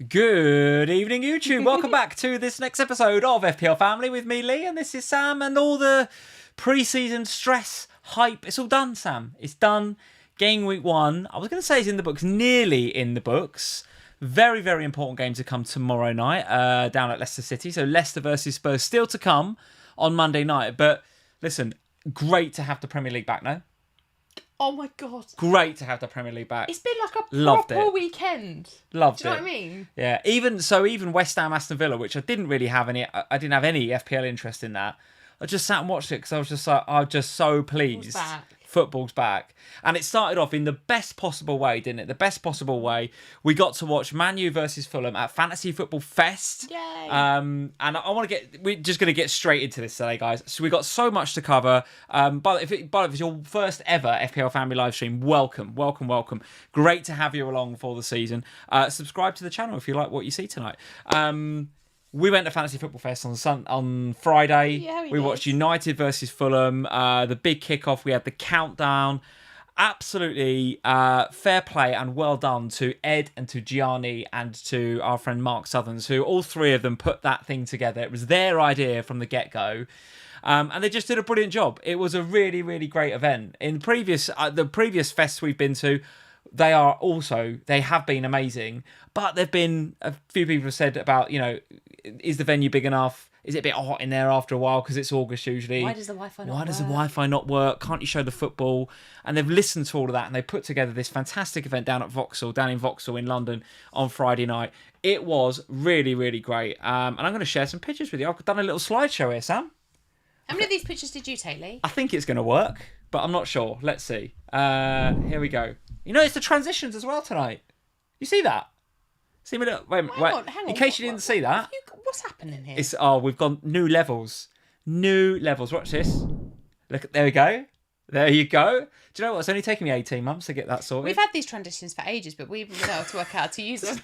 Good evening, YouTube. Welcome back to this next episode of FPL Family with me, Lee, and this is Sam, and all the pre-season stress, hype, it's all done, Sam. It's done. Game week 1. I was going to say it's in the books, nearly in the books. Very, very important game to come tomorrow night down at Leicester City. So Leicester versus Spurs still to come on Monday night. But listen, great to have the Premier League back now. Oh my God. Great to have the Premier League back. It's been like a Loved proper it. weekend. Loved it. Do you know what I mean? Yeah, even West Ham Aston Villa, which I didn't really have any, I didn't have any FPL interest in that. I just sat and watched it because I was just like, I'm just so pleased. Football's back. And it started off in the best possible way, didn't it? The best possible way. We got to watch Man U versus Fulham at Fantasy Football Fest. Yay. And we're just going to get straight into this today, guys. So we got so much to cover. But if it's your first ever FPL Family live stream, welcome. Great to have you along for the season. Subscribe to the channel if you like what you see tonight. We went to Fantasy Football Fest on Friday. Yeah, we watched United versus Fulham. The big kickoff. We had the countdown. Absolutely fair play and well done to Ed and to Gianni and to our friend Mark Southerns, who all three of them put that thing together. It was their idea from the get-go. And they just did a brilliant job. It was a really, really great event. In the previous fests we've been to, they have been amazing. But there've been a few people have said about, is the venue big enough? Is it a bit hot in there after a while because it's August usually? Why does the Wi-Fi not work? Can't you show the football? And they've listened to all of that and they put together this fantastic event down in Vauxhall in London on Friday night. It was really, really great. And I'm going to share some pictures with you. I've done a little slideshow here, Sam. How many of these pictures did you take, Lee? I think it's going to work, but I'm not sure. Let's see. Here we go. It's the transitions as well tonight. You see that? See me look. Wait. Hang on. In case you didn't see that. What's happening here? We've gone new levels. Watch this. Look, there we go. There you go. Do you know what? It's only taken me 18 months to get that sorted. We've had these transitions for ages, but we haven't been able to work out how to use them.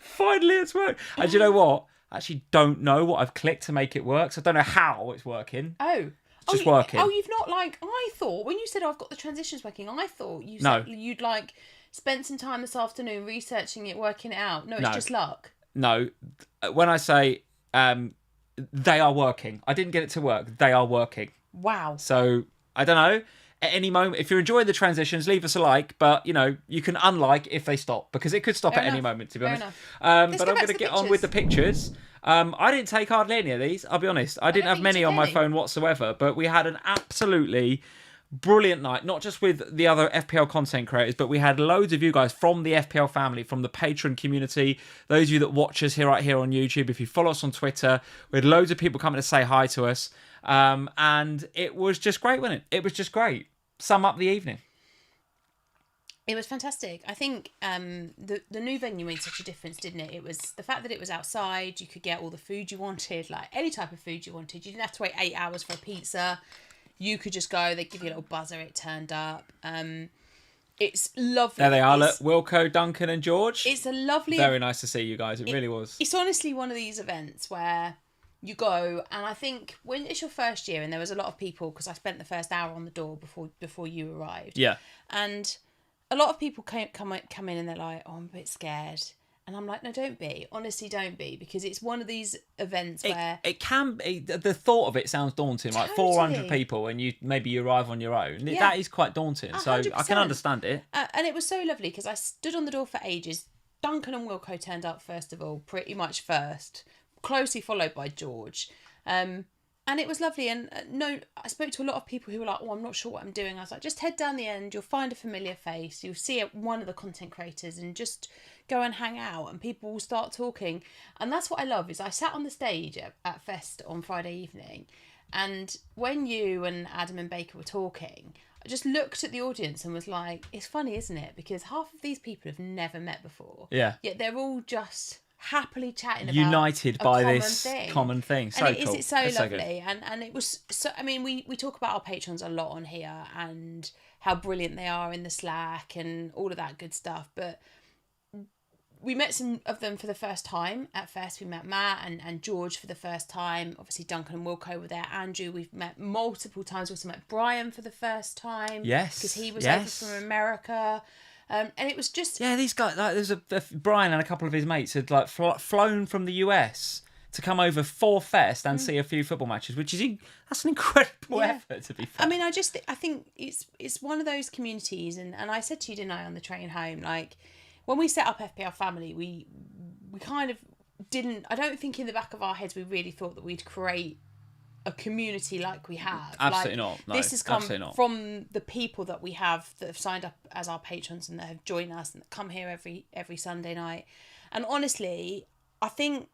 Finally, it's worked. And do you know what? I actually don't know what I've clicked to make it work, so I don't know how it's working. It's just working. You've not I thought when you said I've got the transitions working, I thought you said you'd spent some time this afternoon researching it, working it out. No, it's just luck. No, when I say they are working, I didn't get it to work. They are working. Wow. So I don't know. At any moment, if you're enjoying the transitions, leave us a like. But you can unlike if they stop because it could stop at any moment. To be honest, but I'm going to get on with the pictures. I didn't take hardly any of these. I'll be honest. I didn't have many on my phone whatsoever. But we had an absolutely brilliant night, not just with the other FPL content creators, but we had loads of you guys from the FPL family, from the Patreon community, those of you that watch us right here on YouTube. If you follow us on Twitter, we had loads of people coming to say hi to us. And it was just great, wasn't it? It was just great. Sum up the evening. It was fantastic. I think the new venue made such a difference, didn't it? It was the fact that it was outside. You could get all the food you wanted, like any type of food you wanted. You didn't have to wait 8 hours for a pizza. You could just go. They'd give you a little buzzer. It turned up. It's lovely. There they are. Look, Wilco, Duncan and George. It's a lovely... Very nice to see you guys. It really was. It's honestly one of these events where you go, and I think when it's your first year, and there was a lot of people, because I spent the first hour on the door before you arrived. Yeah. And a lot of people come in and they're like, oh, I'm a bit scared. And I'm like, no, don't be. Honestly, don't be. Because it's one of these events where... It can be... The thought of it sounds daunting. Like 400 people and you arrive on your own. Yeah. That is quite daunting. 100%. So I can understand it. And it was so lovely because I stood on the door for ages. Duncan and Wilco turned up first of all, pretty much first. Closely followed by George. And it was lovely. And I spoke to a lot of people who were like, oh, I'm not sure what I'm doing. I was like, just head down the end. You'll find a familiar face. You'll see one of the content creators and just go and hang out and people will start talking. And that's what I love is I sat on the stage at Fest on Friday evening. And when you and Adam and Baker were talking, I just looked at the audience and was like, it's funny, isn't it? Because half of these people have never met before. Yeah. Yet they're all just... happily chatting about united by this thing. common thing. So and cool. It's so lovely. And it was so, I mean, we talk about our patrons a lot on here and how brilliant they are in the Slack and all of that good stuff. But we met some of them for the first time at Fest. We met Matt and George for the first time. Obviously, Duncan and Wilco were there. Andrew, we've met multiple times. We also met Brian for the first time. Yes. Because he was over from America. And it was just... Yeah, these guys, like, there's Brian and a couple of his mates had like flown from the US to come over for Fest and see a few football matches, which is that's an incredible effort, to be fair. I mean, I think it's one of those communities, and I said to you, didn't I, on the train home, like, when we set up FPL Family, we kind of didn't... I don't think in the back of our heads we really thought that we'd create a community like we have. Absolutely not. No, this has come from the people that we have that have signed up as our patrons and that have joined us and that come here every Sunday night. And honestly, I think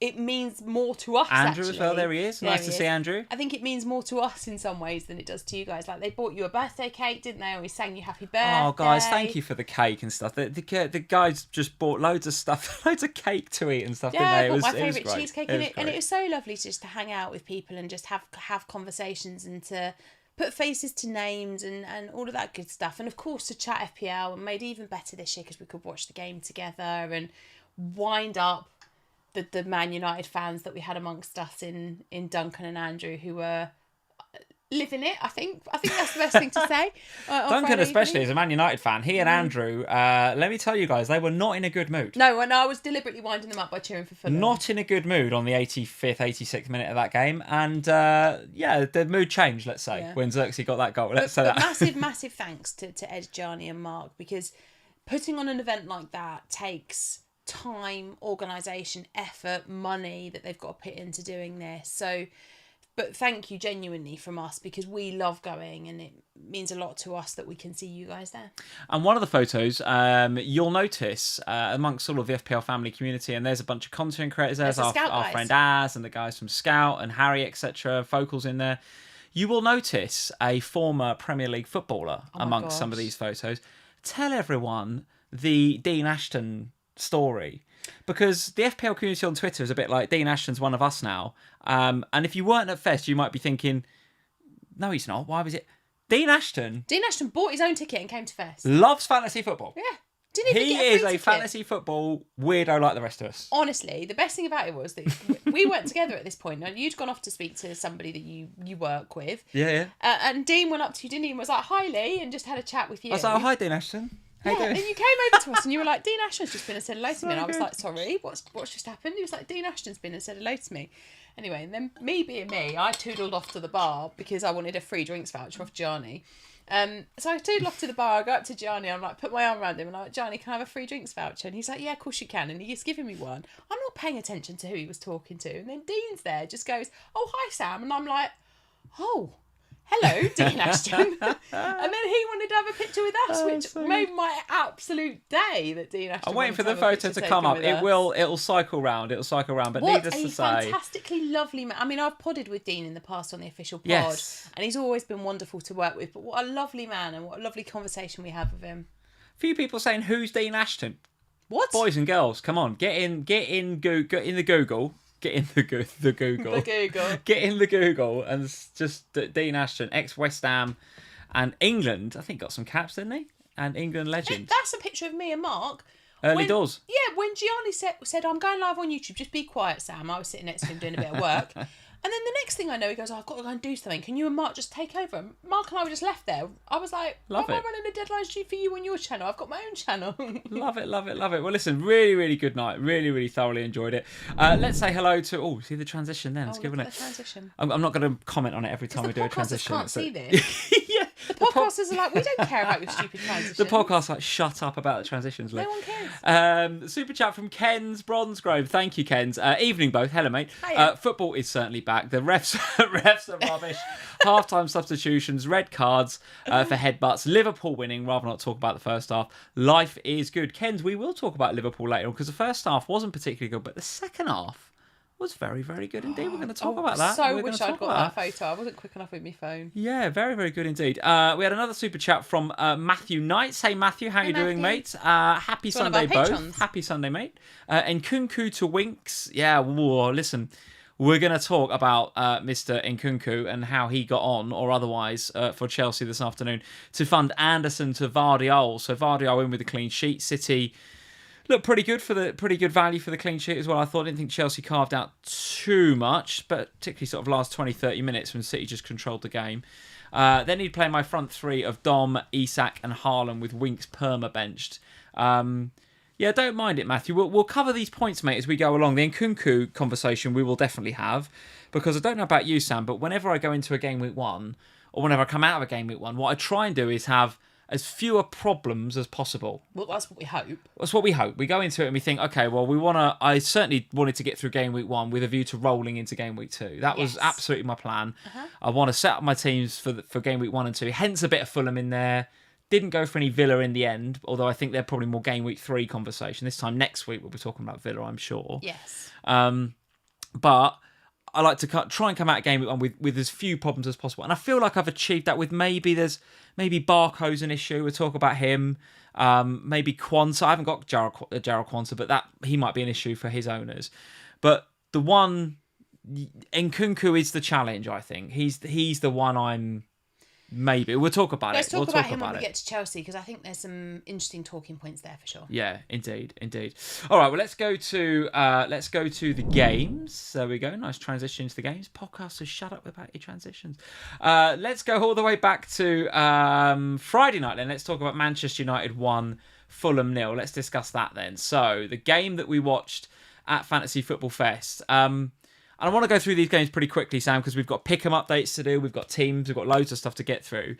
it means more to us. Andrew as well, there he is. Nice to see Andrew. I think it means more to us in some ways than it does to you guys. Like, they bought you a birthday cake, didn't they? Always sang you happy birthday. Oh, guys, thank you for the cake and stuff. The guys just bought loads of stuff, loads of cake to eat and stuff, didn't they? I bought my favourite cheesecake, and it was so lovely just to hang out with people and just have conversations and to put faces to names and all of that good stuff. And of course to chat FPL, and made even better this year because we could watch the game together and wind up the Man United fans that we had amongst us in Duncan and Andrew, who were living it. I think that's the best thing to say. Duncan especially is a Man United fan. He and Andrew, let me tell you guys, they were not in a good mood. No, and I was deliberately winding them up by cheering for Fulham. Not in a good mood on the 85th, 86th minute of that game. And the mood changed, let's say, when Xerxes got that goal. Let's say that. Massive thanks to Ed, Gianni and Mark, because putting on an event like that takes time, organisation, effort, money that they've got to put into doing this. So, but thank you genuinely from us, because we love going and it means a lot to us that we can see you guys there. And one of the photos, you'll notice amongst all of the FPL family community, and there's a bunch of content creators. There's our friend Az and the guys from Scout and Harry, etc. Vocals in there. You will notice a former Premier League footballer amongst some of these photos. Tell everyone the Dean Ashton story, because the FPL community on Twitter is a bit like, Dean Ashton's one of us now, and if you weren't at Fest you might be thinking, no he's not, why was it? Dean Ashton bought his own ticket and came to Fest. Loves fantasy football. Didn't even he get a is free a fantasy football weirdo like the rest of us. Honestly, the best thing about it was that we weren't together at this point. Now, you'd gone off to speak to somebody that you work with, and Dean went up to you, didn't he, and was like, hi Lee, and just had a chat with you. I was like, oh, hi Dean Ashton. And you came over to us and you were like, Dean Ashton's just been and said hello to me. And I was like, sorry, what's just happened? He was like, Dean Ashton's been and said hello to me. Anyway, and then me being me, I toodled off to the bar because I wanted a free drinks voucher off Gianni. So I toodled off to the bar, I go up to Gianni, I'm like, put my arm around him and I'm like, Gianni, can I have a free drinks voucher? And he's like, yeah, of course you can. And he's giving me one. I'm not paying attention to who he was talking to. And then Dean's there, just goes, oh, hi Sam. And I'm like, oh, hello, Dean Ashton. And then he wanted to have a picture with us, which made my absolute day that Dean Ashton. I'm waiting for the photo to come up. It'll cycle round. But needless to say, what a fantastically lovely man. I mean, I've podded with Dean in the past on the official pod, and he's always been wonderful to work with. But what a lovely man, and what a lovely conversation we had with him. A few people saying, who's Dean Ashton? What? Boys and girls, come on, get in the Google. Get in the Google. Get in the Google and just Dean Ashton, ex-West Ham and England. I think got some caps, didn't he? And England legend. That's a picture of me and Mark. Early doors. Yeah, when Gianni said, I'm going live on YouTube, just be quiet, Sam. I was sitting next to him doing a bit of work. And then the next thing I know, he goes, I've got to go and do something. Can you and Mark just take over? And Mark and I were just left there. I was like, why am I running a deadline shoot for you on your channel? I've got my own channel. Love it. Well, listen, really, really good night. Really, really thoroughly enjoyed it. Let's say hello to... see the transition then. It's good, isn't it? Transition. I'm not going to comment on it every time we do a transition. Can't see this. Yeah. The podcasters are like, we don't care about your stupid transitions. The podcast's like, shut up about the transitions, Lee. No one cares. Super chat from Ken's Bronsgrove. Thank you, Ken's. Evening both. Hello, mate. Football is certainly back. The refs are rubbish. Half-time substitutions, red cards for headbutts. Liverpool winning. Rather not talk about the first half. Life is good. Ken's, we will talk about Liverpool later on because the first half wasn't particularly good, but the second half was very, very good indeed. We're going to talk about that. So wish I'd got that photo. I wasn't quick enough with my phone. Yeah, very, very good indeed. We had another super chat from Matthew Knights. Hey, Matthew, how you doing, mate? Happy Sunday, both. Happy Sunday, mate. Nkunku to Winks. Yeah, listen, we're going to talk about Mr. Nkunku and how he got on, or otherwise, for Chelsea this afternoon to fund Anderson to Vardiol. So Vardiol in with a clean sheet. City look pretty good value for the clean sheet as well. I didn't think Chelsea carved out too much, but particularly sort of last 20-30 minutes when City just controlled the game. Then he'd play my front three of Dom, Isak and Haaland with Winks perma benched. Yeah, don't mind it, Matthew. We'll cover these points, mate, as we go along. The Nkunku conversation we will definitely have, because I don't know about you, Sam, but whenever I go into a game week 1, or whenever I come out of a game week 1, what I try and do is have as fewer problems as possible. Well, that's what we hope. That's what we hope. We go into it and we think, okay, well, I certainly wanted to get through game week 1 with a view to rolling into game week 2. That was absolutely my plan. I want to set up my teams for game week 1 and 2. Hence a bit of Fulham in there. Didn't go for any Villa in the end, although I think they're probably more game week 3 conversation. This time next week we'll be talking about Villa, I'm sure. Yes. But I like to try and come out of game week 1 with as few problems as possible. And I feel like I've achieved that with maybe Barco's an issue. We'll talk about him. Maybe Quansah. I haven't got Jarrell Quansah, but he might be an issue for his owners. But the one, Nkunku is the challenge, I think. He's the one I'm... Maybe. We'll talk about Let's it. Talk about him when we get to Chelsea, because I think there's some interesting talking points there for sure. Yeah, indeed. All right, well, let's go to the games. There we go. Nice transition to the games. Podcasters, shut up about your transitions. Let's go all the way back to Friday night then. Let's talk about Manchester United 1, Fulham 0. Let's discuss that then. So, the game that we watched at Fantasy Football Fest. And I want to go through these games pretty quickly, Sam, because we've got PickEm updates to do. We've got teams. We've got loads of stuff to get through.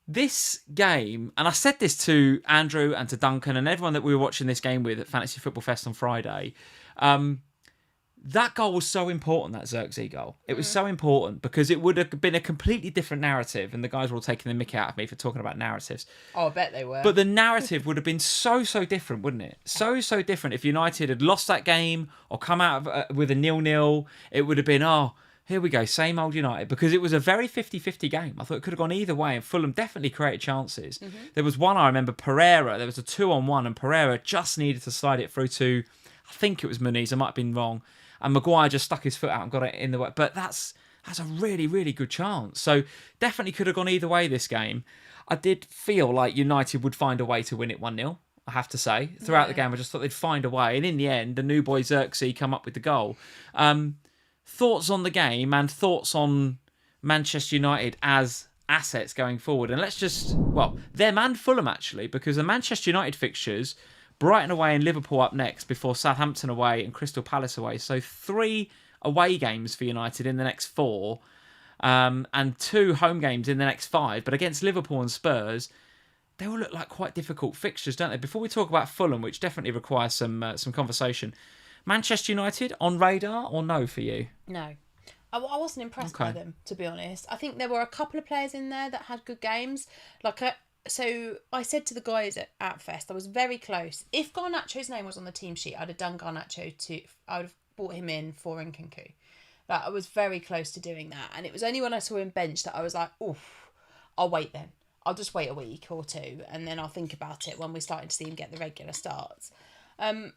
This game, and I said this to Andrew and to Duncan and everyone that we were watching this game with at Fantasy Football Fest on Friday. That goal was so important, that Xerxes goal. It was so important because it would have been a completely different narrative, and the guys were all taking the mickey out of me for talking about narratives. Oh, I bet they were. But the narrative would have been so different, wouldn't it? So different. If United had lost that game or come out with a 0-0, it would have been, here we go, same old United, because it was a very 50-50 game. I thought it could have gone either way, and Fulham definitely created chances. There was one, I remember, Pereira. There was a 2-on-1, and Pereira just needed to slide it through to, I think it was Muniz, I might have been wrong. And Maguire just stuck his foot out and got it in the way. But that's a really, really good chance. So definitely could have gone either way this game. I did feel like United would find a way to win it 1-0, I have to say. Throughout the game, I just thought they'd find a way. And in the end, the new boy Xerxes come up with the goal. Thoughts on the game and thoughts on Manchester United as assets going forward. And let's just, them and Fulham actually, because the Manchester United fixtures... Brighton away and Liverpool up next before Southampton away and Crystal Palace away. So 3 away games for United in the next 4 and 2 home games in the next 5. But against Liverpool and Spurs, they all look like quite difficult fixtures, don't they? Before we talk about Fulham, which definitely requires some conversation, Manchester United on radar or no for you? No. I wasn't impressed by them, to be honest. I think there were a couple of players in there that had good games. So I said to the guys at Fest, I was very close. If Garnacho's name was on the team sheet, I'd have done Garnacho too. I would have brought him in for Nkunku. I was very close to doing that. And it was only when I saw him bench that I was like, oof, I'll wait then. I'll just wait a week or 2 and then I'll think about it when we're starting to see him get the regular starts. I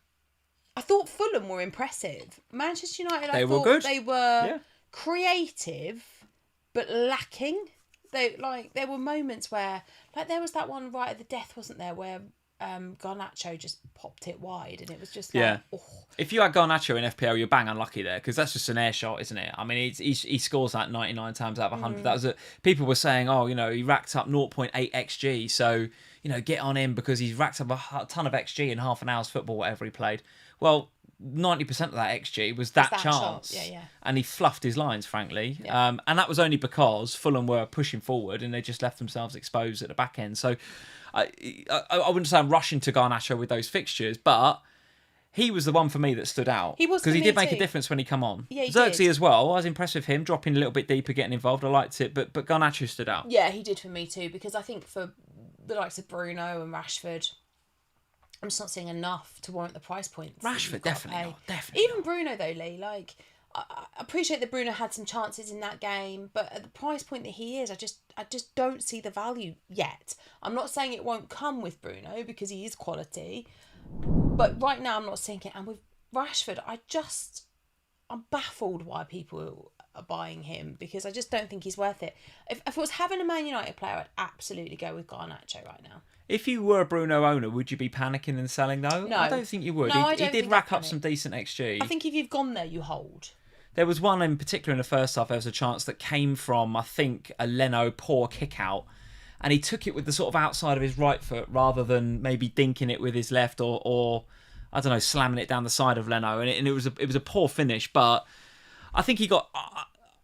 thought Fulham were impressive. Manchester United, I thought good. They were creative but lacking. There were moments where, there was that one right at the death, wasn't there, where Garnacho just popped it wide, and it was just If you had Garnacho in FPL, you're bang unlucky there, because that's just an air shot, isn't it? I mean, he scores that 99 times out of 100. That was people were saying, he racked up 0.8 XG, so get on him because he's racked up a ton of XG in half an hour's football, whatever he played. Well, 90% of that XG was that chance. Yeah. And he fluffed his lines, frankly. Yeah. And that was only because Fulham were pushing forward and they just left themselves exposed at the back end. So I wouldn't say I'm rushing to Garnacho with those fixtures, but he was the one for me that stood out. He was, because he did make a difference when he come on. Yeah, Xerxes as well. I was impressed with him, dropping a little bit deeper, getting involved. I liked it, but Garnacho stood out. Yeah, he did for me too, because I think for the likes of Bruno and Rashford, I'm just not seeing enough to warrant the price points. Rashford, definitely. Even Bruno, though, Lee. I appreciate that Bruno had some chances in that game, but at the price point that he is, I just don't see the value yet. I'm not saying it won't come with Bruno, because he is quality, but right now I'm not seeing it. And with Rashford, I'm baffled why people are buying him, because I just don't think he's worth it. If I was having a Man United player, I'd absolutely go with Garnacho right now. If you were a Bruno owner, would you be panicking and selling though? No. I don't think you would. No, he did rack up some decent XG. I think if you've gone there, you hold. There was one in particular in the first half. There was a chance that came from, I think, a Leno poor kick out, and he took it with the sort of outside of his right foot rather than maybe dinking it with his left or I don't know, slamming it down the side of Leno. And it was a poor finish, but I think he got.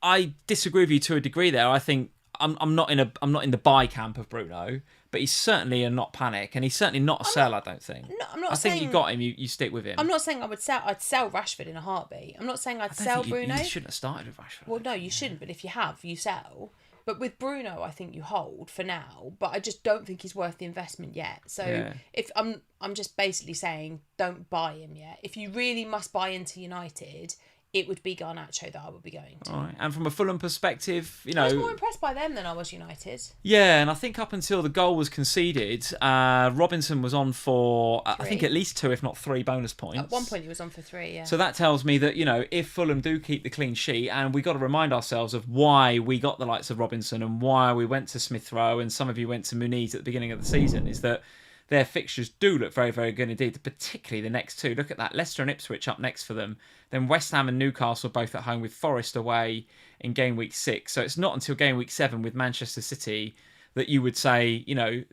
I disagree with you to a degree there. I think I'm not in the buy camp of Bruno, but he's certainly a not panic, and he's certainly not a sell. I don't think. No, I'm not. I saying, think you got him. You stick with him. I'm not saying I'd sell Rashford in a heartbeat. I'm not saying I'd sell Bruno. You shouldn't have started with Rashford. Well, no, you shouldn't. But if you have, you sell. But with Bruno, I think you hold for now. But I just don't think he's worth the investment yet. So if I'm just basically saying don't buy him yet. If you really must buy into United, it would be Garnacho that I would be going to. All right. And from a Fulham perspective, I was more impressed by them than I was United. Yeah, and I think up until the goal was conceded, Robinson was on for, I think, at least 2, if not 3 bonus points. At one point he was on for 3, yeah. So that tells me that, if Fulham do keep the clean sheet, and we got to remind ourselves of why we got the likes of Robinson and why we went to Smith Rowe and some of you went to Muniz at the beginning of the season, is that their fixtures do look very, very good indeed, particularly the next 2. Look at that. Leicester and Ipswich up next for them. Then West Ham and Newcastle both at home, with Forest away in game week 6. So it's not until game week 7 with Manchester City that you would say,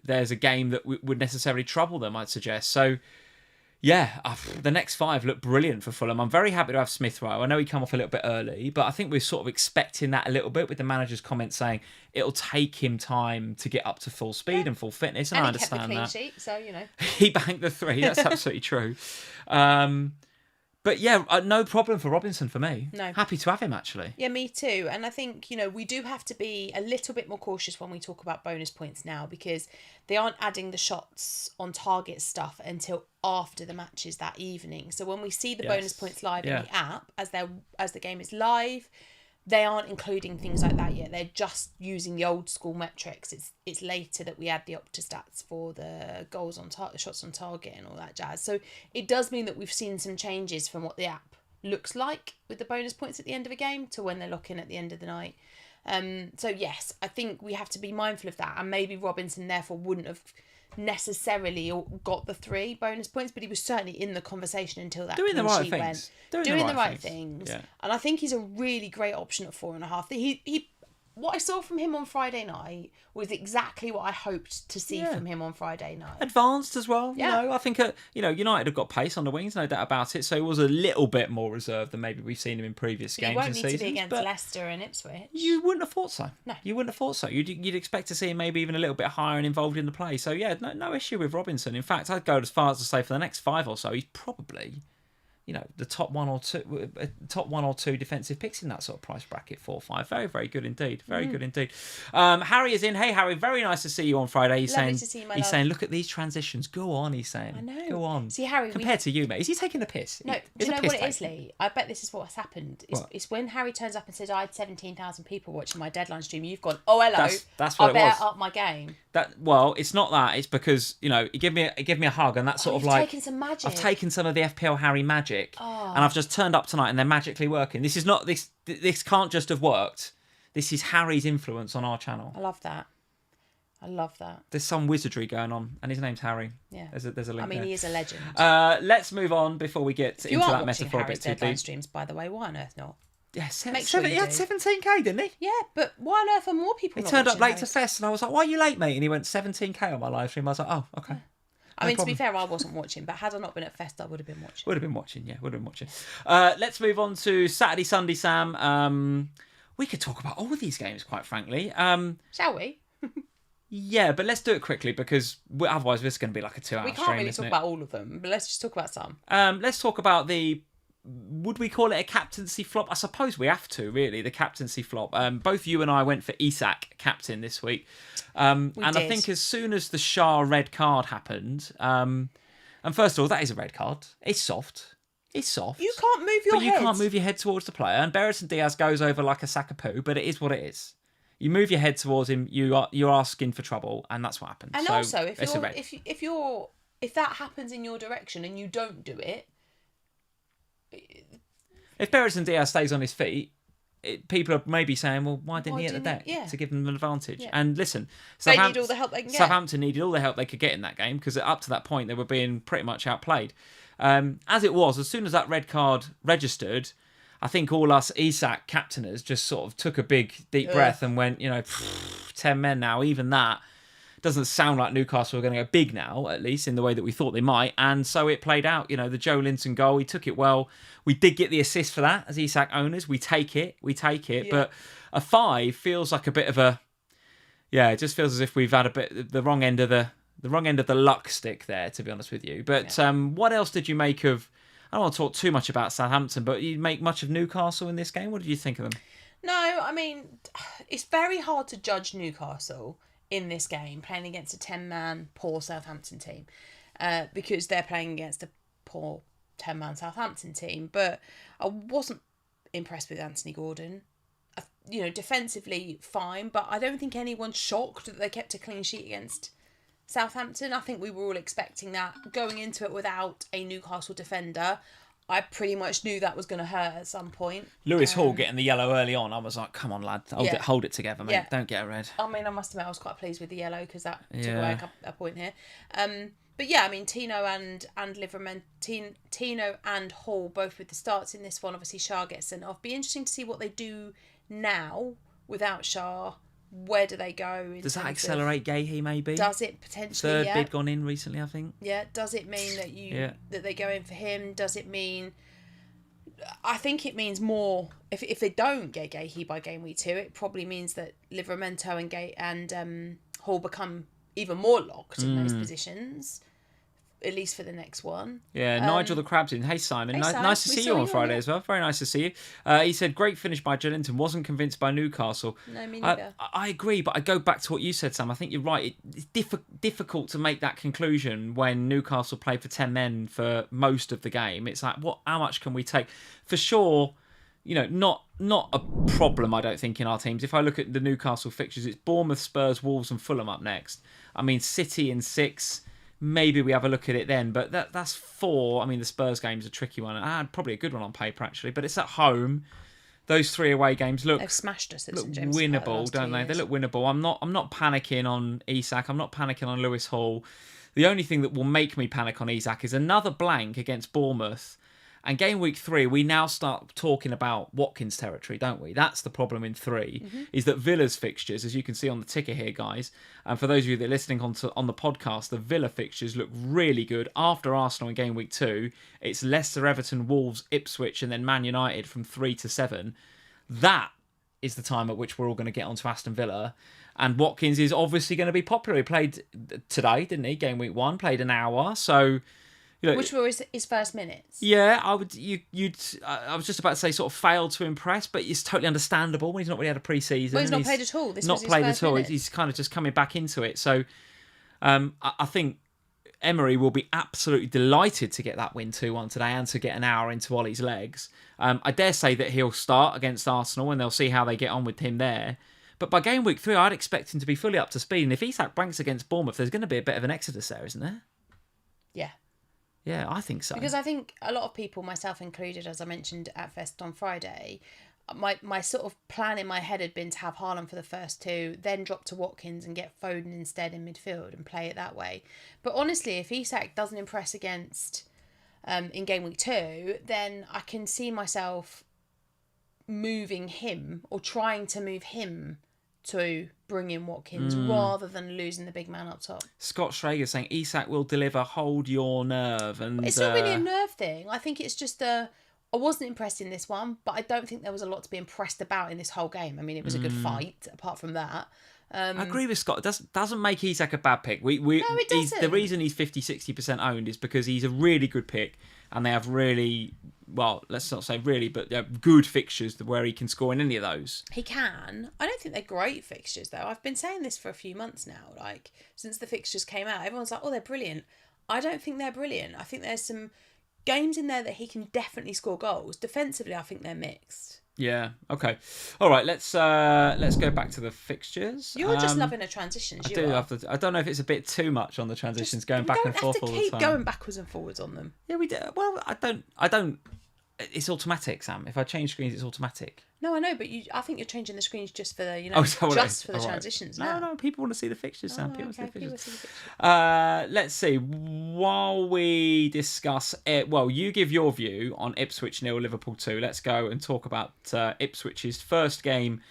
there's a game that would necessarily trouble them, I'd suggest. So, yeah, the next 5 look brilliant for Fulham. I'm very happy to have Smith Rowe. I know he come off a little bit early, but I think we're sort of expecting that a little bit with the manager's comment saying it'll take him time to get up to full speed and full fitness, and I understand that. Sheet, so he banked the 3. That's absolutely true. But yeah, no problem for Robinson for me. No. Happy to have him, actually. Yeah, me too. And I think, we do have to be a little bit more cautious when we talk about bonus points now, because they aren't adding the shots on target stuff until after the matches that evening. So when we see the bonus points live in the app, as the game is live, they aren't including things like that yet. They're just using the old school metrics. It's later that we add the Opta stats for the goals on target, shots on target, and all that jazz. So it does mean that we've seen some changes from what the app looks like with the bonus points at the end of a game to when they lock in at the end of the night. So yes, I think we have to be mindful of that, and maybe Robinson therefore wouldn't have necessarily got the 3 bonus points, but he was certainly in the conversation until that doing the right things. Went. Doing the right things. Yeah. And I think he's a really great option at 4.5. He what I saw from him on Friday night was exactly what I hoped to see from him on Friday night. Advanced as well. I think United have got pace on the wings, no doubt about it. So he was a little bit more reserved than maybe we've seen him in previous games and seasons. He won't need to be against Leicester and Ipswich. You wouldn't have thought so. No, you wouldn't have thought so. You'd expect to see him maybe even a little bit higher and involved in the play. So yeah, no issue with Robinson. In fact, I'd go as far as to say for the next 5 or so, he's probably the top 1 or 2 defensive picks in that sort of price bracket, 4 or 5. Very, very good indeed. Very good indeed. Harry is in. Hey, Harry, very nice to see you on Friday. He's Lovely to see you, my love. saying, look at these transitions. Go on, he's saying. I know. Go on. See, Harry, compared to you, mate. Is he taking the piss? No. Do you know what it is, Lee? I bet this is what's happened. It's when Harry turns up and says, I had 17,000 people watching my deadline stream. You've gone, oh, hello. That's what I better up my game. It's not that. It's because, he gave me a hug, and that's sort of like... taken some magic. I've taken some of the FPL Harry magic, and I've just turned up tonight and they're magically working. This is not... This can't just have worked. This is Harry's influence on our channel. I love that. There's some wizardry going on, and his name's Harry. Yeah. There's a link there. He is a legend. Let's move on before we get into that metaphor a bit too deep. Streams, by the way, why on earth not? Yeah, he had 17k, didn't he? Yeah, but why on earth are more people? He turned up late to Fest, and I was like, "Why are you late, mate?" And he went 17k on my live stream. I was like, "Oh, okay." I mean, to be fair, I wasn't watching, but had I not been at Fest, I would have been watching. Would have been watching. Let's move on to Saturday, Sunday, Sam. We could talk about all of these games, quite frankly. Shall we? Yeah, but let's do it quickly, because otherwise this is going to be like a 2-hour stream. We can't really talk about all of them, but let's just talk about some. Let's talk about would we call it a captaincy flop? I suppose we have to, really, the captaincy flop. Both you and I went for Isak captain this week. And did. I think as soon as the Schar red card happened, and first of all, that is a red card. It's soft. You can't move your head. You can't move your head towards the player. And Brereton Diaz goes over like a sack of poo, but it is what it is. You move your head towards him, you're asking for trouble, and that's what happens. And so also, if that happens in your direction and you don't do it, if Brereton Diaz stays on his feet, people are maybe saying, well, why didn't he hit the deck to give them an advantage? Yeah. And listen, they need all the help they can get. Southampton needed all the help they could get in that game, because up to that point they were being pretty much outplayed. As it was, as soon as that red card registered, I think all us Isak captainers just sort of took a big, deep breath and went, 10 men now, even that doesn't sound like Newcastle are going to go big now, at least in the way that we thought they might. And so it played out. The Joe Linton goal, he took it well. We did get the assist for that as Isak owners. We take it. Yeah. But a 5 feels like a bit of a... Yeah, it just feels as if we've had a bit the wrong end of the luck stick there, to be honest with you. But what else did you make of... I don't want to talk too much about Southampton, but you make much of Newcastle in this game. What did you think of them? No, I mean, it's very hard to judge Newcastle in this game, playing against a 10-man poor Southampton team, because they're playing against a poor 10-man Southampton team. But I wasn't impressed with Anthony Gordon. Defensively fine, but I don't think anyone's shocked that they kept a clean sheet against Southampton. I think we were all expecting that going into it without a Newcastle defender. I pretty much knew that was going to hurt at some point. Lewis Hall getting the yellow early on, I was like, come on, lad, hold it together, mate. Don't get a red. I mean, I must admit, I was quite pleased with the yellow because that took away a point here. But yeah, I mean, Tino and Liverman, Tino and Hall both with the starts in this one. Obviously, Schar gets sent off. Be interesting to see what they do now without Schar. Where do they go? Does that accelerate Gahey maybe? Does it potentially? Third bid gone in recently, I think. Yeah. Does it mean that that they go in for him? Does it mean? I think it means more. If they don't get Gahey by game week 2, it probably means that Livramento and Hall become even more locked in those positions. At least for the next one. Yeah, Nigel the Crab's in. Hey, Simon. Nice to see you on Friday as well. Very nice to see you. He said, great finish by Joelinton. Wasn't convinced by Newcastle. No, me neither. I agree, but I go back to what you said, Sam. I think you're right. It's difficult to make that conclusion when Newcastle played for 10 men for most of the game. It's like, how much can we take? For sure, not a problem, I don't think, in our teams. If I look at the Newcastle fixtures, it's Bournemouth, Spurs, Wolves and Fulham up next. I mean, City in 6... Maybe we have a look at it then, but that's 4. I mean, the Spurs game's a tricky one. I had probably a good one on paper, actually, but it's at home. Those 3 away games they've smashed us at St James's winnable, don't they? They look winnable. I'm not panicking on Isak. I'm not panicking on Lewis Hall. The only thing that will make me panic on Isak is another blank against Bournemouth. And game week 3, we now start talking about Watkins territory, don't we? That's the problem in 3, is that Villa's fixtures, as you can see on the ticker here, guys, and for those of you that are listening on the podcast, the Villa fixtures look really good. After Arsenal in game week 2, it's Leicester, Everton, Wolves, Ipswich, and then Man United from 3 to 7. That is the time at which we're all going to get onto Aston Villa. And Watkins is obviously going to be popular. He played today, didn't he? Game week 1, played an hour, so... Which were his first minutes. Yeah, I would. I was just about to say, sort of failed to impress, but it's totally understandable when he's not really had a pre-season. Well, he's not played at all. This not was his played first at all. minutes. He's kind of just coming back into it. So, I think Emery will be absolutely delighted to get that win 2-1 today and to get an hour into Ollie's legs. I dare say that he'll start against Arsenal and they'll see how they get on with him there. But by game week 3, I'd expect him to be fully up to speed. And if Isak blanks against Bournemouth, there's going to be a bit of an exodus there, isn't there? Yeah. Yeah, I think so. Because I think a lot of people, myself included, as I mentioned at Fest on Friday, my sort of plan in my head had been to have Haaland for the first 2, then drop to Watkins and get Foden instead in midfield and play it that way. But honestly, if Isak doesn't impress against in game week 2, then I can see myself moving him or trying to move him to bring in Watkins rather than losing the big man up top. Scott Schrager saying Isak will deliver, hold your nerve. And it's not really a nerve thing. I think it's just I wasn't impressed in this one, but I don't think there was a lot to be impressed about in this whole game. I mean, it was a good fight apart from that. I agree with Scott. It doesn't make Isak a bad pick. No, it doesn't. The reason he's 50-60% owned is because he's a really good pick and they have really... Well, let's not say really, but good fixtures where he can score in any of those. He can. I don't think they're great fixtures, though. I've been saying this for a few months now. Like, since the fixtures came out, everyone's like, oh, they're brilliant. I don't think they're brilliant. I think there's some games in there that he can definitely score goals. Defensively, I think they're mixed. Yeah. Okay. All right. Let's go back to the fixtures. You're just loving the transitions. I don't know if it's a bit too much on the transitions, going back and forth all the time. Keep going backwards and forwards on them. Yeah, we do. Well, I don't. It's automatic, Sam. If I change screens, it's automatic. No, I know, but I think you're changing the screens just for the, just for the transitions. No, people want to see the fixtures, Sam. People want to see the fixtures. Let's see. While we discuss it, well, you give your view on Ipswich 0, Liverpool 2. Let's go and talk about Ipswich's first game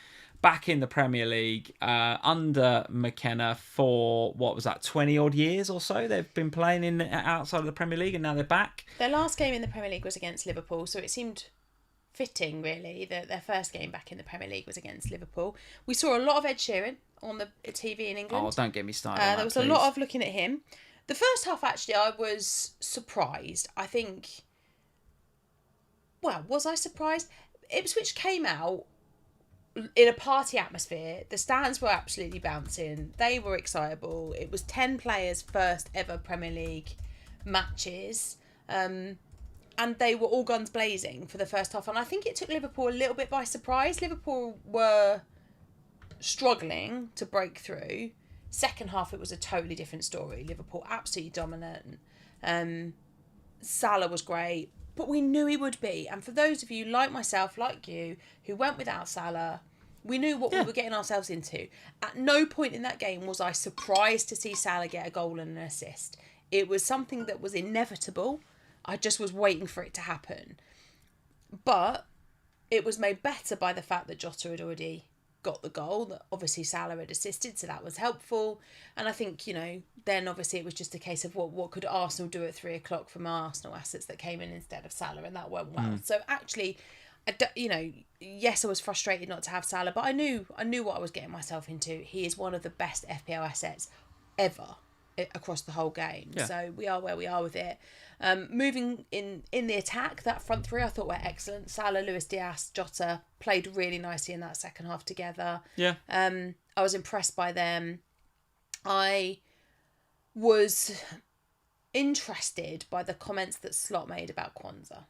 back in the Premier League under McKenna for, 20 odd years or so. They've been playing outside of the Premier League and now they're back. Their last game in the Premier League was against Liverpool, so it seemed fitting, really, that their first game back in the Premier League was against Liverpool. We saw a lot of Ed Sheeran on the TV in England. Oh, don't get me started. There was a lot of looking at him. The first half, actually, I was surprised. I think... Well, was I surprised? Ipswich came out in a party atmosphere. The stands were absolutely bouncing. They were excitable. It was 10 players' first ever Premier League matches. And they were all guns blazing for the first half. And I think it took Liverpool a little bit by surprise. Liverpool were struggling to break through. Second half, it was a totally different story. Liverpool absolutely dominant. Salah was great, but we knew he would be. And for those of you like myself, like you, who went without Salah, we knew what we were getting ourselves into. At no point in that game was I surprised to see Salah get a goal and an assist. It was something that was inevitable. I just was waiting for it to happen. But it was made better by the fact that Jota had already got the goal, that obviously Salah had assisted, so that was helpful. And I think, then obviously it was just a case of what could Arsenal do at 3:00 from Arsenal assets that came in instead of Salah, and that went well. So actually, yes, I was frustrated not to have Salah, but I knew what I was getting myself into. He is one of the best FPL assets ever across the whole game. Yeah. So we are where we are with it. Moving in the attack, that front three I thought were excellent. Salah, Luis Diaz, Jota played really nicely in that second half together. Yeah. I was impressed by them. I was interested by the comments that Slot made about Kwanzaa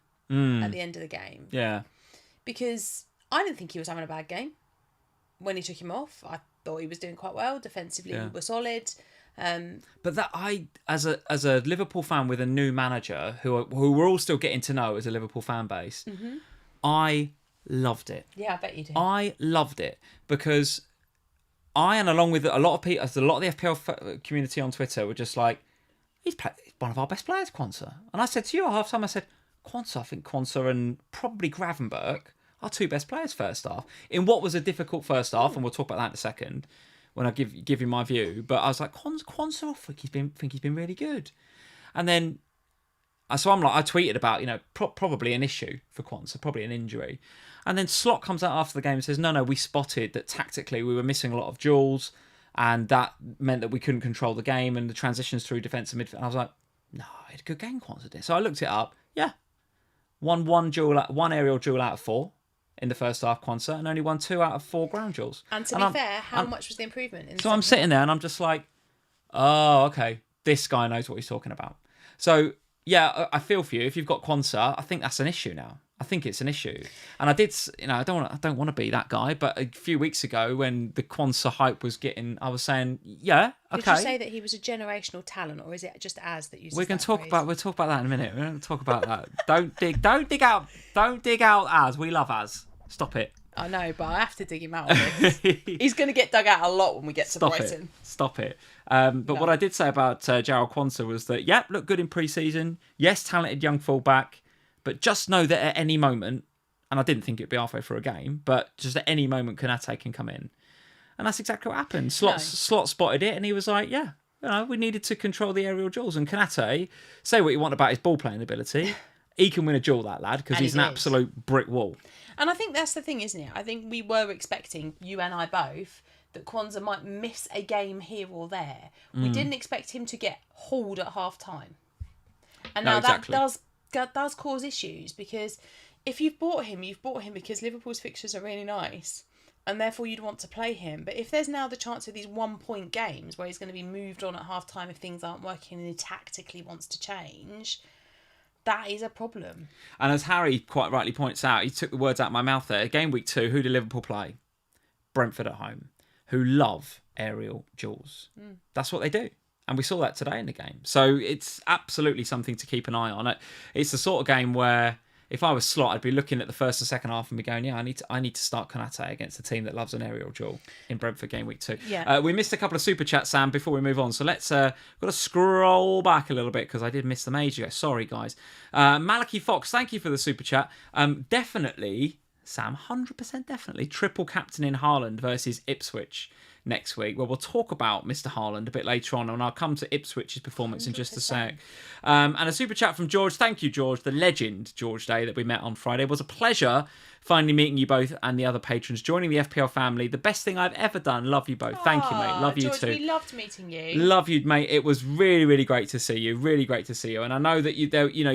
at the end of the game. Yeah. Because I didn't think he was having a bad game when he took him off. I thought he was doing quite well. Defensively, we were solid. But that as a Liverpool fan with a new manager who we're all still getting to know as a Liverpool fan base, I loved it. Yeah, I bet you did. I loved it because and along with a lot of people, a lot of the FPL community on Twitter were just like, he's one of our best players, Kwanzaa. And I said to you at half time, I said, I think Kwanzaa and probably Gravenberch are two best players first half in what was a difficult first half, and we'll talk about that in a second when I give you my view. But I was like, Kwanzaa, I think he's been really good. And then, so I'm like, I tweeted about, probably an issue for Kwanzaa, probably an injury. And then Slot comes out after the game and says, no, we spotted that tactically we were missing a lot of duels, and that meant that we couldn't control the game and the transitions through defence and midfield. And I was like, no, he had a good game, Kwanzaa did. So I looked it up. Yeah. Won one aerial duel out of 4 in the first half, Kwanzaa, and only won 2 out of 4 ground duels. And to be fair, how much was the improvement? So I'm sitting there and I'm just like, oh, okay, this guy knows what he's talking about. So yeah, I feel for you. If you've got Kwanzaa, I think that's an issue now. I think it's an issue. And I did, I don't want to be that guy, but a few weeks ago when the Kwanzaa hype was getting, I was saying, yeah, okay. Did you say that he was a generational talent, or is it just Az that uses we'll talk about that in a minute. We're going to talk about that. Don't dig out Az. We love Az. Stop it. I know, but I have to dig him out of this. He's going to get dug out a lot when we get to Brighton. Stop it. What I did say about Jarrell Kwanzaa was that, looked good in pre-season. Yes, talented young fullback. But just know that at any moment, and I didn't think it'd be halfway through a game, but just at any moment, Konate can come in. And that's exactly what happened. Slot spotted it, and he was like, we needed to control the aerial duels. And Konate, say what you want about his ball-playing ability, he can win a duel, that lad, because he's an absolute brick wall. And I think that's the thing, isn't it? I think we were expecting, you and I both, that Kwanzaa might miss a game here or there. We didn't expect him to get hauled at half-time. And now that does cause issues, because if you've bought him because Liverpool's fixtures are really nice and therefore you'd want to play him. But if there's now the chance of these 1-point games where he's going to be moved on at half time if things aren't working and he tactically wants to change, that is a problem. And as Harry quite rightly points out, he took the words out of my mouth there. Game week 2, who did Liverpool play? Brentford at home, who love aerial duels. That's what they do. And we saw that today in the game. So it's absolutely something to keep an eye on. It's the sort of game where if I was Slot, I'd be looking at the first and second half and be going, I need to start Konate against a team that loves an aerial duel in Brentford game week 2. Yeah. We missed a couple of super chats, Sam, before we move on. So let's got to scroll back a little bit because I did miss them ages ago. Sorry, guys. Malachi Fox, thank you for the super chat. Definitely, Sam, 100% definitely triple captain in HAALAND versus Ipswich next week. Well, we'll talk about Mr. HAALAND a bit later on, and I'll come to Ipswich's performance 100%. In just a sec. And a super chat from George. Thank you, George. The legend, George Day, that we met on Friday. It was a pleasure finally meeting you both and the other patrons, joining the FPL family. The best thing I've ever done. Love you both. Thank you, mate. Love George, you too. We loved meeting you. Love you, mate. It was really, really great to see you. Really great to see you. And I know that you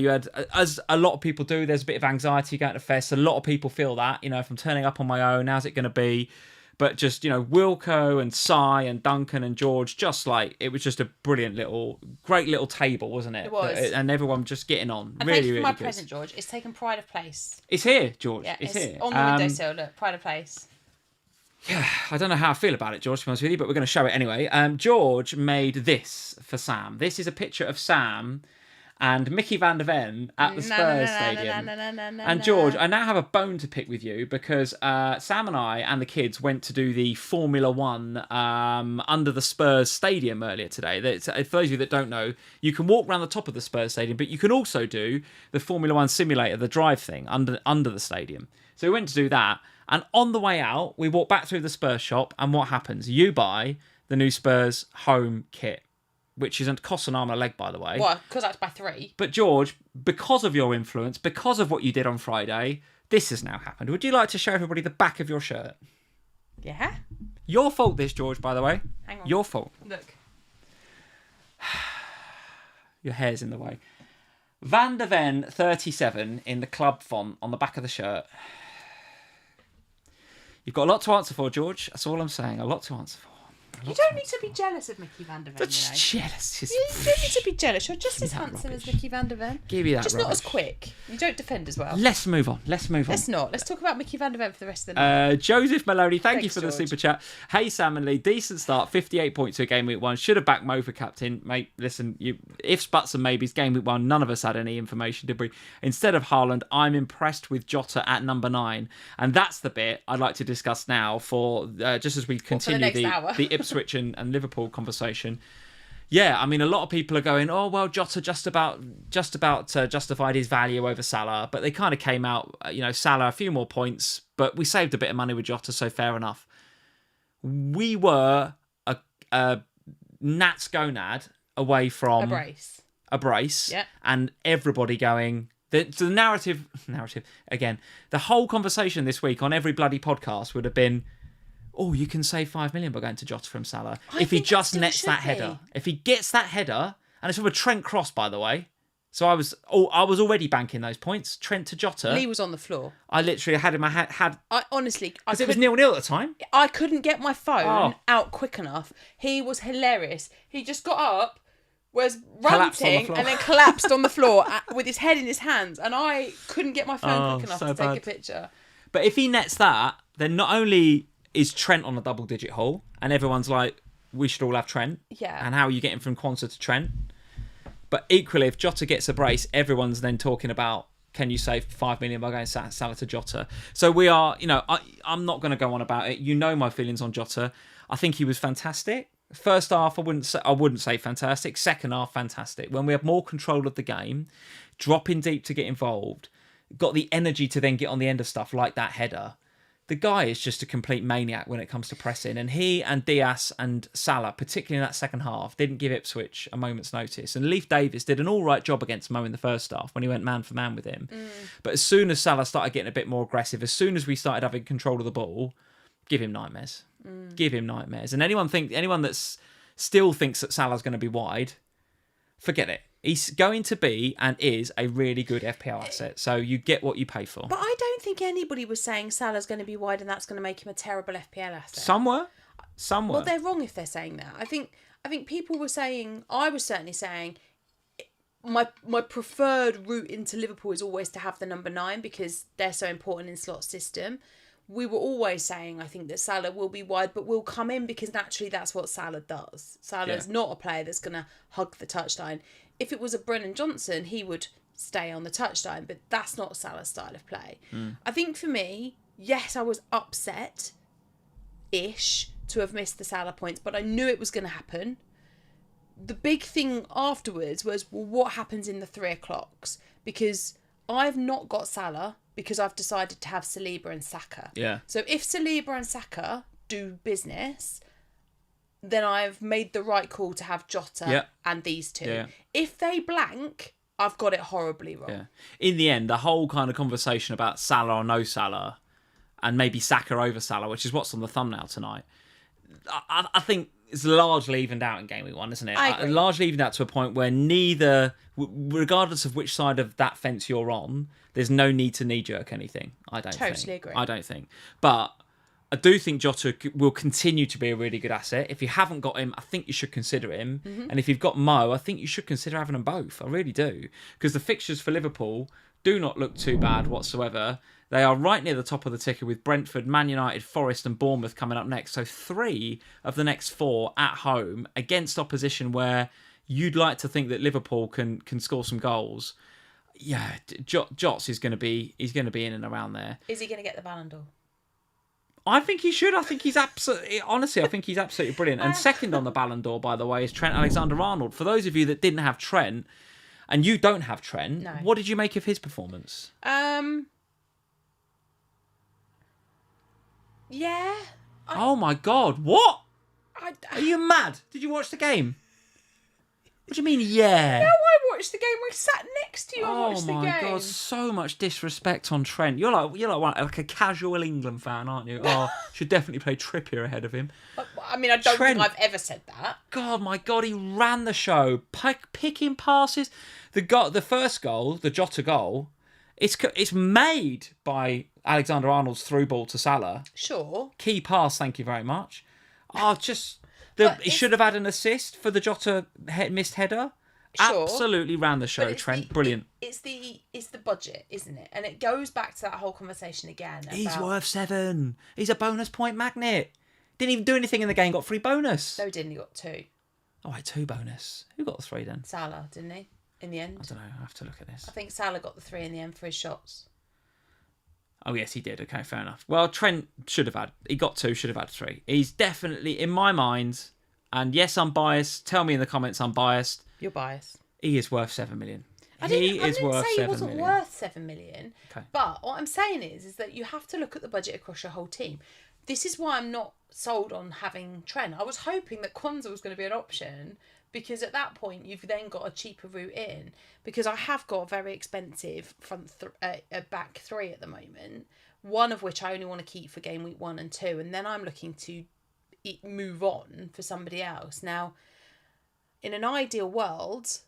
had, as a lot of people do, there's a bit of anxiety going to Fest. A lot of people feel that, if I'm turning up on my own, how's it going to be? But just, Wilco and Cy and Duncan and George, it was just a brilliant great little table, wasn't it? It was. And everyone just getting on. And really, thank you for really my good. present, George. It's taken pride of place. It's here, George. Yeah, it's here. On the windowsill, look, pride of place. Yeah, I don't know how I feel about it, George, to be honest with you, but we're going to show it anyway. George made this for Sam. This is a picture of Sam and Mickey van der Ven at the Spurs Stadium. And George, I now have a bone to pick with you because Sam and I and the kids went to do the Formula One under the Spurs Stadium earlier today. For those of you that don't know, you can walk around the top of the Spurs Stadium, but you can also do the Formula One simulator, the drive thing, under the stadium. So we went to do that, and on the way out, we walked back through the Spurs shop, and what happens? You buy the new Spurs home kit, which isn't cost an arm and a leg, by the way. What? Because I had to buy 3. But George, because of your influence, because of what you did on Friday, this has now happened. Would you like to show everybody the back of your shirt? Yeah. Your fault, this, George, by the way. Hang on. Your fault. Look. Your hair's in the way. Van der Ven 37 in the club font on the back of the shirt. You've got a lot to answer for, George. That's all I'm saying. A lot to answer for. You don't need to be jealous of Mickey van der Ven. Jealous. You don't need to be jealous. You're just as handsome as Mickey van der Ven. Give me that. Just rubbish. not as quick. You don't defend as well. Let's move on. Let's not. Let's talk about Mickey van der Ven for the rest of the night. Joseph Maloney, thank you for George. the super chat. Hey, Sam and Lee, decent start. 58 points to game week 1. Should have backed Mo for captain. Mate, listen, ifs, buts and maybes, game week 1, none of us had any information, did we? Instead of HAALAND, I'm impressed with Jota at number 9. And that's the bit I'd like to discuss now for just as we continue the Ipswich and Liverpool conversation. Yeah, I mean, a lot of people are going, oh, well, Jota just about justified his value over Salah, but they kind of came out, Salah a few more points, but we saved a bit of money with Jota, so fair enough. We were a gnat's gonad away from a brace, yeah. And everybody going, the narrative again, the whole conversation this week on every bloody podcast would have been, oh, you can save 5 million by going to Jota from Salah. If he just nets that header. If he gets that header, and it's from a Trent cross, by the way. So I was already banking those points. Trent to Jota. Lee was on the floor. I literally had in my head. I honestly, because it was 0-0 at the time. I couldn't get my phone out quick enough. He was hilarious. He just got up, was ranting, and then collapsed on the floor with his head in his hands, and I couldn't get my phone quick enough to take a picture. But if he nets that, then not only is Trent on a double-digit haul, and everyone's like, we should all have Trent. Yeah. And how are you getting from Quansah to Trent? But equally, if Jota gets a brace, everyone's then talking about, can you save 5 million by going Salah to Jota? So we are, I'm not going to go on about it. You know my feelings on Jota. I think he was fantastic. First half, I wouldn't say fantastic. Second half, fantastic. When we had more control of the game, dropping deep to get involved, got the energy to then get on the end of stuff like that header. The guy is just a complete maniac when it comes to pressing. And he and Diaz and Salah, particularly in that second half, didn't give Ipswich a moment's notice. And Leif Davis did an all right job against Mo in the first half when he went man for man with him. But as soon as Salah started getting a bit more aggressive, as soon as we started having control of the ball, give him nightmares. Give him nightmares. And anyone that still thinks that Salah's going to be wide, forget it. He's going to be and is a really good FPL asset. So you get what you pay for. But I don't think anybody was saying Salah's going to be wide and that's going to make him a terrible FPL asset. Some were. Well, they're wrong if they're saying that. I think people were saying, I was certainly saying, my preferred route into Liverpool is always to have the number 9 because they're so important in Slot's system. We were always saying, I think, that Salah will be wide, but will come in because naturally that's what Salah does. Salah's not a player that's going to hug the touchline. If it was a Brennan Johnson, he would stay on the touchline, but that's not Salah's style of play. I think for me, yes, I was upset-ish to have missed the Salah points, but I knew it was going to happen. The big thing afterwards was, well, what happens in the 3 o'clocks? Because I've not got Salah because I've decided to have Saliba and Saka. Yeah. So if Saliba and Saka do business, then I've made the right call to have Jota and these two. Yeah. If they blank, I've got it horribly wrong. Yeah. In the end, the whole kind of conversation about Salah or no Salah, and maybe Saka over Salah, which is what's on the thumbnail tonight, I think it's largely evened out in game week 1, isn't it? I agree. Largely evened out to a point where neither, regardless of which side of that fence you're on, there's no need to knee-jerk anything. I don't think. Totally agree. I don't think. But I do think Jota will continue to be a really good asset. If you haven't got him, I think you should consider him. Mm-hmm. And if you've got Mo, I think you should consider having them both. I really do. Because the fixtures for Liverpool do not look too bad whatsoever. They are right near the top of the ticker with Brentford, Man United, Forest and Bournemouth coming up next. So 3 of the next 4 at home against opposition where you'd like to think that Liverpool can score some goals. Yeah, Jots is going to be in and around there. Is he going to get the Ballon d'Or? I think he should. I think he's absolutely brilliant. And second on the Ballon d'Or, by the way, is Trent Alexander-Arnold. For those of you that didn't have Trent, and you don't have Trent, What did you make of his performance? Yeah. Oh my God! What? Are you mad? Did you watch the game? What do you mean? Yeah. No, I watched the game. We sat next to you. I watched the game. Oh my God! So much disrespect on Trent. You're like a casual England fan, aren't you? Oh, should definitely play Trippier ahead of him. I mean, I don't think I've ever said that. God, my God, he ran the show, picking passes. The first goal, the Jota goal, it's made by Alexander-Arnold's through ball to Salah. Sure. Key pass, thank you very much. He should have had an assist for the Jota missed header. Sure. Absolutely ran the show, Trent. Brilliant. It's the budget, isn't it? And it goes back to that whole conversation again. He's worth 7. He's a bonus point magnet. Didn't even do anything in the game, got 3 bonus. No, he didn't. He got 2. Oh, wait, 2 bonus. Who got the 3 then? Salah, didn't he? In the end. I don't know. I have to look at this. I think Salah got the 3 in the end for his shots. Oh, yes, he did. Okay, fair enough. Well, Trent he got 2, should have had 3. He's definitely, in my mind, and yes, I'm biased. Tell me in the comments I'm biased. You're biased. He is worth 7 million. I didn't say he wasn't worth 7 million. Okay. But what I'm saying is that you have to look at the budget across your whole team. This is why I'm not sold on having Trent. I was hoping that Kwanzaa was going to be an option, because at that point you've then got a cheaper route in. Because I have got a very expensive back 3 at the moment, one of which I only want to keep for game week 1 and 2, and then I'm looking to move on for somebody else. Now, in an ideal world,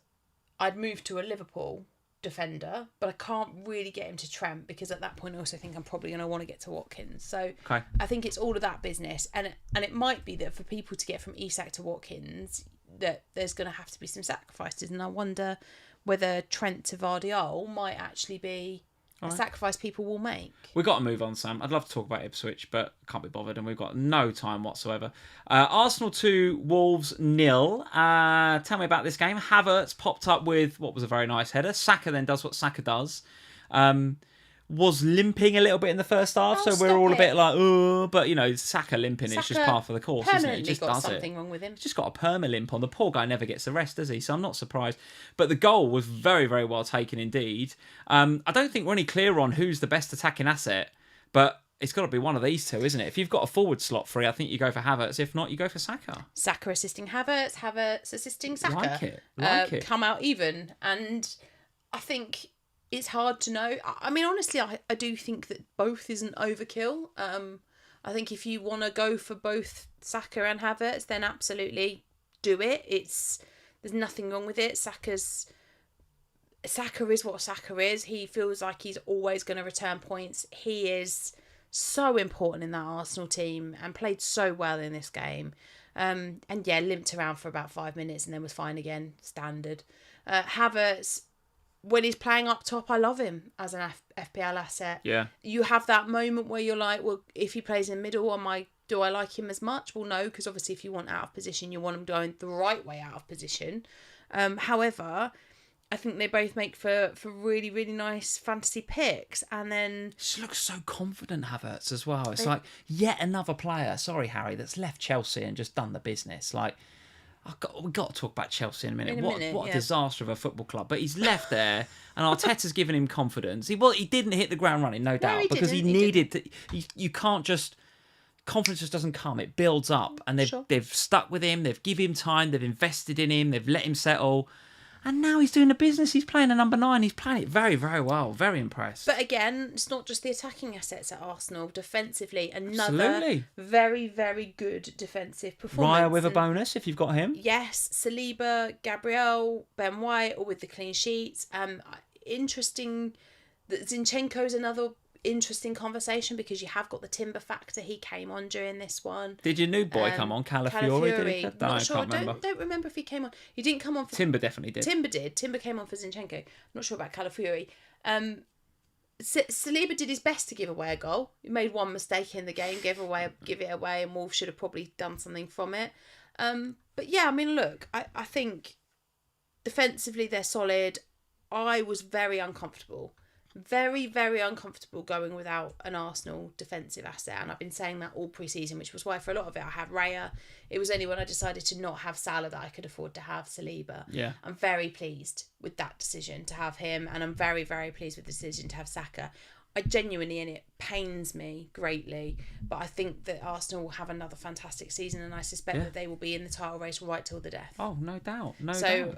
I'd move to a Liverpool defender, but I can't really get him to Trent, because at that point I also think I'm probably going to want to get to Watkins. So okay. I think it's all of that business, and it might be that for people to get from Isak to Watkins, that there's going to have to be some sacrifices, and I wonder whether Trent to Vardiol might actually be a sacrifice people will make. We've got to move on, Sam. I'd love to talk about Ipswich, but can't be bothered, and we've got no time whatsoever. Arsenal 2, Wolves 0. Tell me about this game. Havertz popped up with what was a very nice header. Saka then does what Saka does. Was limping a little bit in the first half, so we're all a bit like, oh, but Saka limping is just par for the course, isn't it? He just got something wrong with him. He's just got a perma-limp on. The poor guy never gets a rest, does he? So I'm not surprised. But the goal was very, very well taken indeed. I don't think we're any clear on who's the best attacking asset, but it's got to be one of these two, isn't it? If you've got a forward slot free, I think you go for Havertz. If not, you go for Saka. Saka assisting Havertz, Havertz assisting Saka. Like it. Come out even. And I think it's hard to know. I mean, honestly, I do think that both isn't overkill. I think if you want to go for both Saka and Havertz, then absolutely do it. There's nothing wrong with it. Saka is what Saka is. He feels like he's always going to return points. He is so important in that Arsenal team and played so well in this game. And yeah, limped around for about 5 minutes and then was fine again. Standard. Havertz, when he's playing up top, I love him as an FPL asset. Yeah. You have that moment where you're like, well, if he plays in middle, do I like him as much? Well, no, because obviously if you want out of position, you want him going the right way out of position. However, I think they both make for really, really nice fantasy picks. And then... She looks so confident, Havertz, as well. It's like, yet another player, sorry, Harry, that's left Chelsea and just done the business. Like, we've got to talk about Chelsea in a minute. What a disaster of a football club. But he's left there, and Arteta's given him confidence. He didn't hit the ground running, no doubt, because he needed to... You can't just... Confidence just doesn't come. It builds up. And they've stuck with him. They've given him time. They've invested in him. They've let him settle. And now he's doing the business. He's playing a number 9. He's playing it very, very well. Very impressed. But again, it's not just the attacking assets at Arsenal. Defensively, another very, very good defensive performance. Raya with a bonus if you've got him. Yes. Saliba, Gabriel, Ben White, all with the clean sheets. Interesting that Zinchenko's another interesting conversation because you have got the Timber factor. He came on during this one. Did your new boy come on? Calafiori? Did he? Not sure. I don't remember if he came on. He didn't come on for... Timber definitely did. Timber did. Timber came on for Zinchenko. I'm not sure about Calafiori. Saliba did his best to give away a goal. He made one mistake in the game, give it away, and Wolves should have probably done something from it. But yeah, I mean, look, I think defensively they're solid. I was very uncomfortable. Very, very uncomfortable going without an Arsenal defensive asset. And I've been saying that all pre-season, which was why for a lot of it I had Raya. It was only when I decided to not have Salah that I could afford to have Saliba. Yeah. I'm very pleased with that decision to have him. And I'm very, very pleased with the decision to have Saka. I genuinely, and it pains me greatly, but I think that Arsenal will have another fantastic season. And I suspect that they will be in the title race right till the death. Oh, no doubt. No doubt. So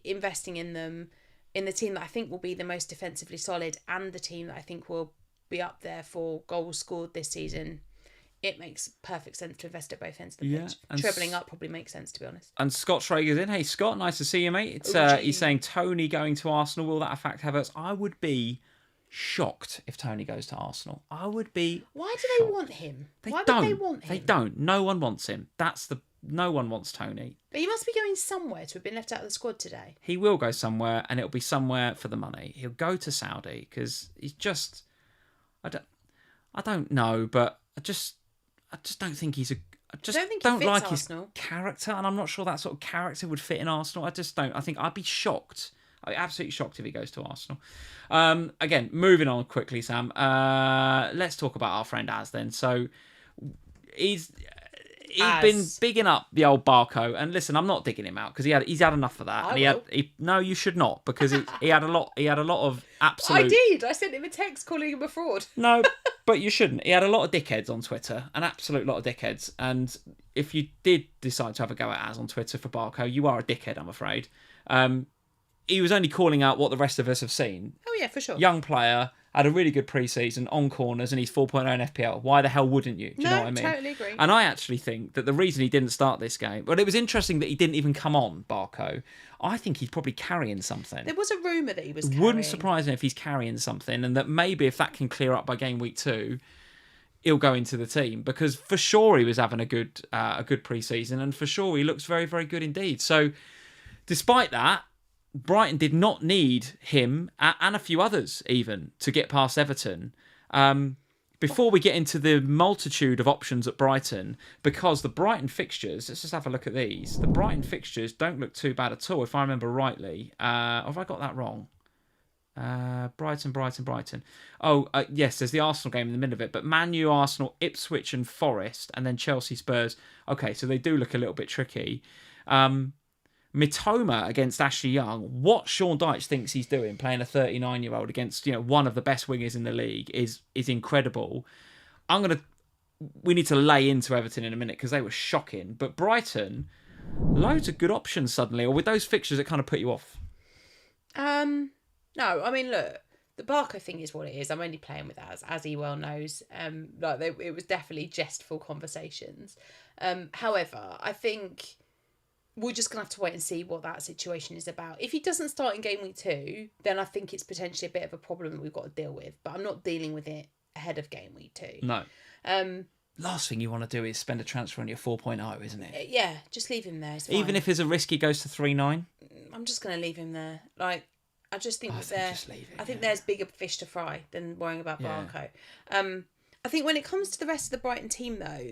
investing in them, in the team that I think will be the most defensively solid and the team that I think will be up there for goals scored this season, it makes perfect sense to invest at both ends of the pitch. Trebling up probably makes sense, to be honest. And Scott Schrager's in. Hey, Scott, nice to see you, mate. He's saying Tony going to Arsenal, will that affect Havertz? I would be shocked if Tony goes to Arsenal. I would be Why do they want him? Why would they want him? They don't. No one wants him. No one wants Tony. But he must be going somewhere to have been left out of the squad today. He will go somewhere, and it'll be somewhere for the money. He'll go to Saudi because he's just... I don't know, but I just don't think he's a... I just don't like Arsenal. His character, and I'm not sure that sort of character would fit in Arsenal. I just don't. I think I'd be shocked. I'd be absolutely shocked if he goes to Arsenal. Again, moving on quickly, Sam. Let's talk about our friend Az then. So he's been bigging up the old Barco, and listen, I'm not digging him out because he's had enough of that. No, you should not, because he had a lot of absolute. I did. I sent him a text calling him a fraud. No, but you shouldn't. He had a lot of dickheads on Twitter, an absolute lot of dickheads. And if you did decide to have a go at Az on Twitter for Barco, you are a dickhead, I'm afraid. He was only calling out what the rest of us have seen. Oh yeah, for sure. Young player. Had a really good pre-season on corners, and he's 4.0 in FPL. Why the hell wouldn't you? Do you know what I mean? Totally agree. And I actually think that the reason he didn't start this game, but it was interesting that he didn't even come on, Barco. I think he's probably carrying something. There was a rumour that he was carrying. Wouldn't surprise me if he's carrying something, and that maybe if that can clear up by game week 2, he'll go into the team, because for sure he was having a good pre-season, and for sure he looks very, very good indeed. So despite that, Brighton did not need him and a few others even to get past Everton. Before we get into the multitude of options at Brighton, because the Brighton fixtures, let's just have a look at these. The Brighton fixtures don't look too bad at all, if I remember rightly. Or have I got that wrong? Brighton. Yes, there's the Arsenal game in the middle of it, but Man U, Arsenal, Ipswich and Forest, and then Chelsea, Spurs. Okay, so they do look a little bit tricky. Mitoma against Ashley Young. What Sean Dyche thinks he's doing, playing a 39-year-old against one of the best wingers in the league, is incredible. We need to lay into Everton in a minute because they were shocking. But Brighton, loads of good options suddenly. Or with those fixtures, it kind of put you off. No, I mean, look, the Barco thing is what it is. I'm only playing with Az, as he well knows. It was definitely jestful conversations. However, I think we're just going to have to wait and see what that situation is about. If he doesn't start in game week 2, then I think it's potentially a bit of a problem that we've got to deal with. But I'm not dealing with it ahead of game week 2. No. Last thing you want to do is spend a transfer on your 4.0, isn't it? Yeah, just leave him there. Even if there's a risk he goes to 3.9? I'm just going to leave him there. I just think there's bigger fish to fry than worrying about Barco. I think when it comes to the rest of the Brighton team, though,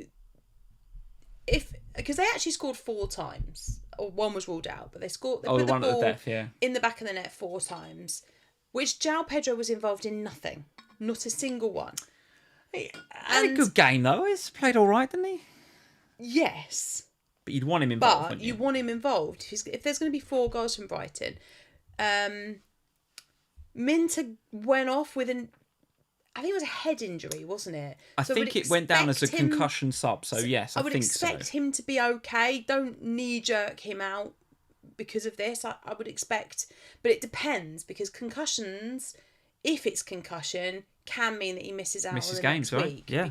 because they actually scored 4 times or one was ruled out, but they scored. They put the one ball at the death, yeah. in the back of the net 4 times, which João Pedro was involved in nothing, not a single one. He had a good game though. He's played all right, didn't he? Yes. But you'd want him involved, wouldn't you? Want him involved. If there's going to be 4 goals from Brighton, Minter went off with I think it was a head injury, wasn't it? I think it went down as a concussion sub, so yes, I think so. I would expect him to be okay. Don't knee-jerk him out because of this. I would expect... But it depends, because concussions, if it's concussion, can mean that he misses out on the games, next right? week. Yeah.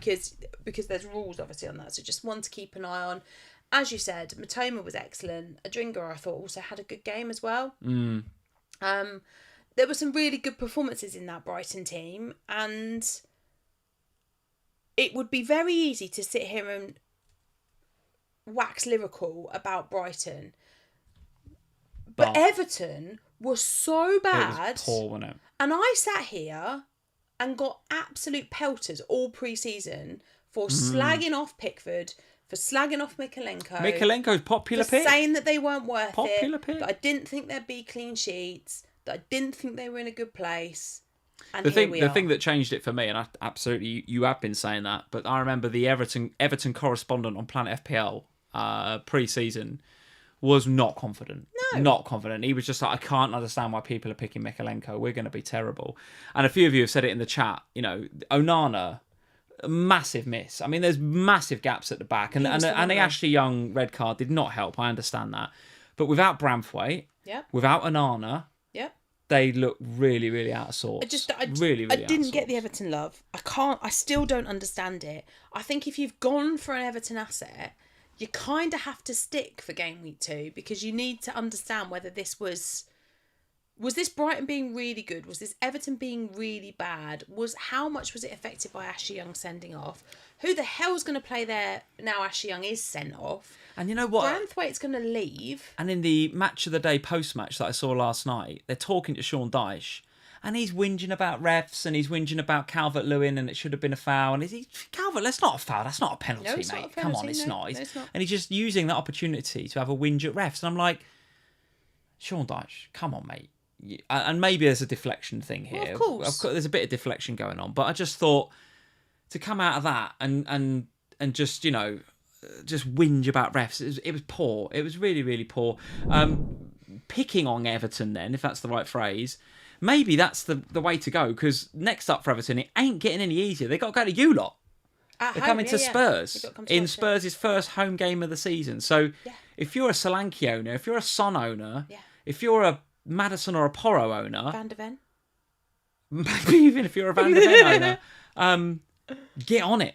Because there's rules, obviously, on that. So just one to keep an eye on. As you said, Matoma was excellent. Adringa, I thought, also had a good game as well. There were some really good performances in that Brighton team, and it would be very easy to sit here and wax lyrical about Brighton. But Everton was so bad. It was poor, wasn't it? And I sat here and got absolute pelters all pre-season for slagging off Pickford, for slagging off Mykolenko. Mykolenko's popular pick. Saying that they weren't worth popular pick. That I didn't think there'd be clean sheets. That I didn't think they were in a good place. And the thing that changed it for me, and I absolutely, you have been saying that, but I remember the Everton correspondent on Planet FPL pre-season was not confident. No. Not confident. He was just like, I can't understand why people are picking Mykolenko. We're going to be terrible. And a few of you have said it in the chat. You know, Onana, massive miss. I mean, there's massive gaps at the back, and the Ashley Young red card did not help. I understand that, but without Branthwaite, without Onana, they look really, really out of sorts. I didn't get the Everton love. I still don't understand it. I think if you've gone for an Everton asset, you kind of have to stick for game week 2, because you need to understand whether this was this Brighton being really good? Was this Everton being really bad? How much was it affected by Ashley Young sending off? Who the hell's going to play there now Ashley Young is sent off? And you know what? Branthwaite's going to leave. And in the match of the day post-match that I saw last night, they're talking to Sean Dyche, and he's whinging about refs, and he's whinging about Calvert-Lewin, and it should have been a foul. And Calvert, that's not a foul. That's not a penalty, mate. Not a penalty. Come on, it's not. No, it's not. And he's just using that opportunity to have a whinge at refs. And I'm like, Sean Dyche, come on, mate. And maybe there's a deflection thing here. Well, of course. There's a bit of deflection going on. But I just thought, to come out of that and just, you know, just whinge about refs, it was poor. It was really, really poor. Picking on Everton then, if that's the right phrase, maybe that's the way to go, because next up for Everton, it ain't getting any easier. They got to go to you lot. They're coming to Spurs in Spurs' first home game of the season. So if you're a Solanke owner, if you're a Son owner, if you're a Maddison or a Porro owner, Van de Ven, maybe even if you're a Van de Ven owner, get on it.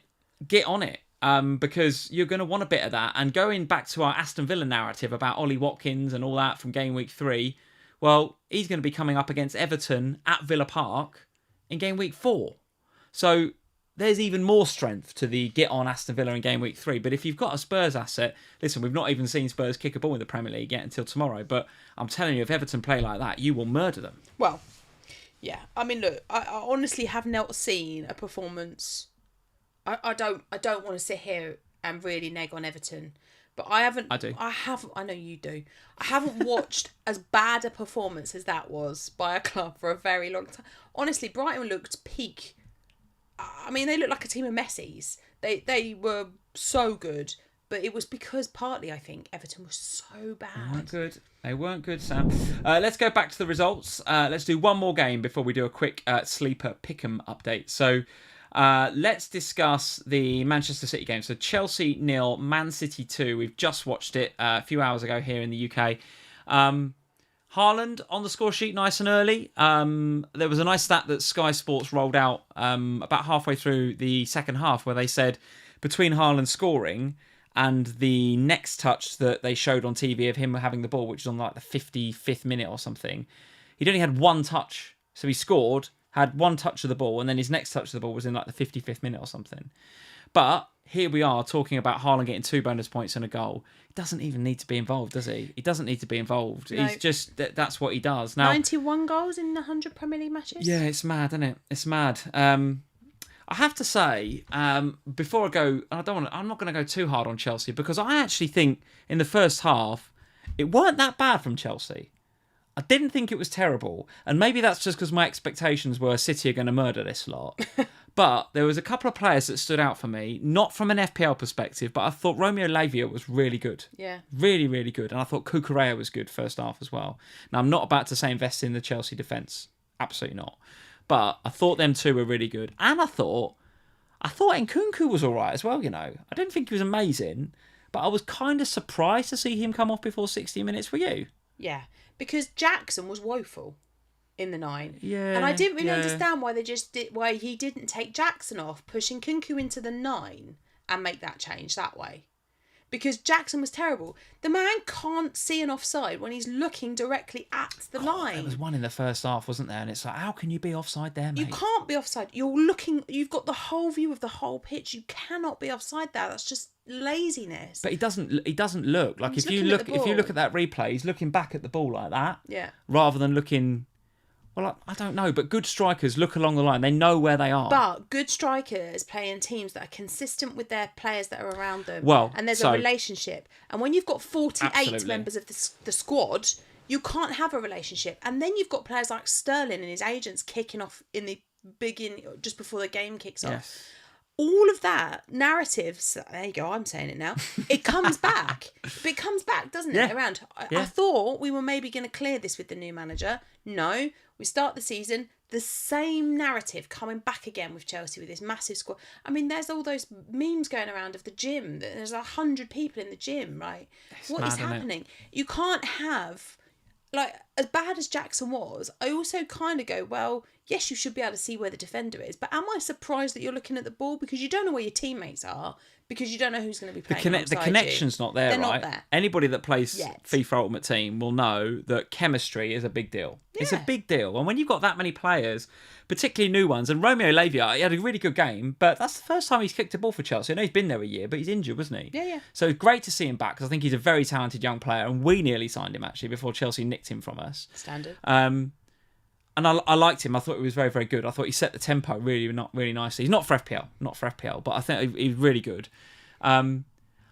Because you're going to want a bit of that. And going back to our Aston Villa narrative about Ollie Watkins and all that from game week 3, well, he's going to be coming up against Everton at Villa Park in game week 4. So there's even more strength to the get on Aston Villa in game week 3. But if you've got a Spurs asset, listen, we've not even seen Spurs kick a ball in the Premier League yet until tomorrow. But I'm telling you, if Everton play like that, you will murder them. Well, yeah. I mean, look, I honestly have not seen a performance. I don't want to sit here and really neg on Everton, but I haven't. I do. I know you do. I haven't watched as bad a performance as that was by a club for a very long time. Honestly, Brighton looked peak. I mean, they looked like a team of Messis. They were so good, but it was because partly, I think, Everton was so bad. They weren't good, Sam. Let's go back to the results. Let's do one more game before we do a quick sleeper PickEm update. So let's discuss the Manchester City game. So Chelsea 0, Man City 2. We've just watched it a few hours ago here in the UK. HAALAND on the score sheet nice and early. There was a nice stat that Sky Sports rolled out about halfway through the second half, where they said between HAALAND scoring and the next touch that they showed on TV of him having the ball, which was on like the 55th minute or something, he'd only had one touch. So he scored, had one touch of the ball, and then his next touch of the ball was in like the 55th minute or something. But here we are talking about Haaland getting 2 bonus points and a goal. He doesn't even need to be involved, does he? He doesn't need to be involved. No. He's just, that's what he does. Now, 91 goals in 100 Premier League matches? Yeah, it's mad, isn't it? It's mad. I have to say, before I go, I'm not going to go too hard on Chelsea, because I actually think in the first half, it weren't that bad from Chelsea. I didn't think it was terrible. And maybe that's just because my expectations were City are going to murder this lot. But there was a couple of players that stood out for me, not from an FPL perspective, but I thought Romeo Lavia was really good. Yeah. Really, really good. And I thought Cucurella was good first half as well. Now, I'm not about to say invest in the Chelsea defence. Absolutely not. But I thought them two were really good. And I thought Nkunku was all right as well, you know. I didn't think he was amazing, but I was kind of surprised to see him come off before 60 minutes for you. Yeah, because Jackson was woeful in the 9. Yeah. And I didn't really understand why he didn't take Jackson off, pushing Nkunku into the 9 and make that change that way. Because Jackson was terrible. The man can't see an offside when he's looking directly at the line. There was one in the first half, wasn't there? And it's like, how can you be offside there, mate? You can't be offside. You've got the whole view of the whole pitch. You cannot be offside there. That's just laziness. But he doesn't look like if you look at that replay, he's looking back at the ball like that. Yeah. Rather than looking. Well, I don't know, but good strikers look along the line. They know where they are. But good strikers play in teams that are consistent with their players that are around them. Well, and there's a relationship. And when you've got 48 absolutely. members of the squad, you can't have a relationship. And then you've got players like Sterling and his agents kicking off in the beginning, just before the game kicks off. Yes. All of that narratives, there you go, I'm saying it now, it comes back. But it comes back, doesn't it, around? I thought we were maybe going to clear this with the new manager. No, we start the season, the same narrative coming back again with Chelsea with this massive squad. I mean, there's all those memes going around of the gym. There's 100 people in the gym, right? What is happening? You can't have... Like, as bad as Jackson was, I also kind of go, well, yes, you should be able to see where the defender is, but am I surprised that you're looking at the ball? Because you don't know where your teammates are, because you don't know who's going to be playing the connection's not there, They're right? Not there. Anybody that plays FIFA Ultimate Team will know that chemistry is a big deal. Yeah. It's a big deal. And when you've got that many players, particularly new ones, and Romeo Lavia, he had a really good game, but that's the first time he's kicked a ball for Chelsea. I know he's been there a year, but he's injured, wasn't he? Yeah. So it's great to see him back, because I think he's a very talented young player, and we nearly signed him, actually, before Chelsea nicked him from us. Standard. And I liked him. I thought he was very, very good. I thought he set the tempo really nicely. He's not for FPL, but I think he was really good. And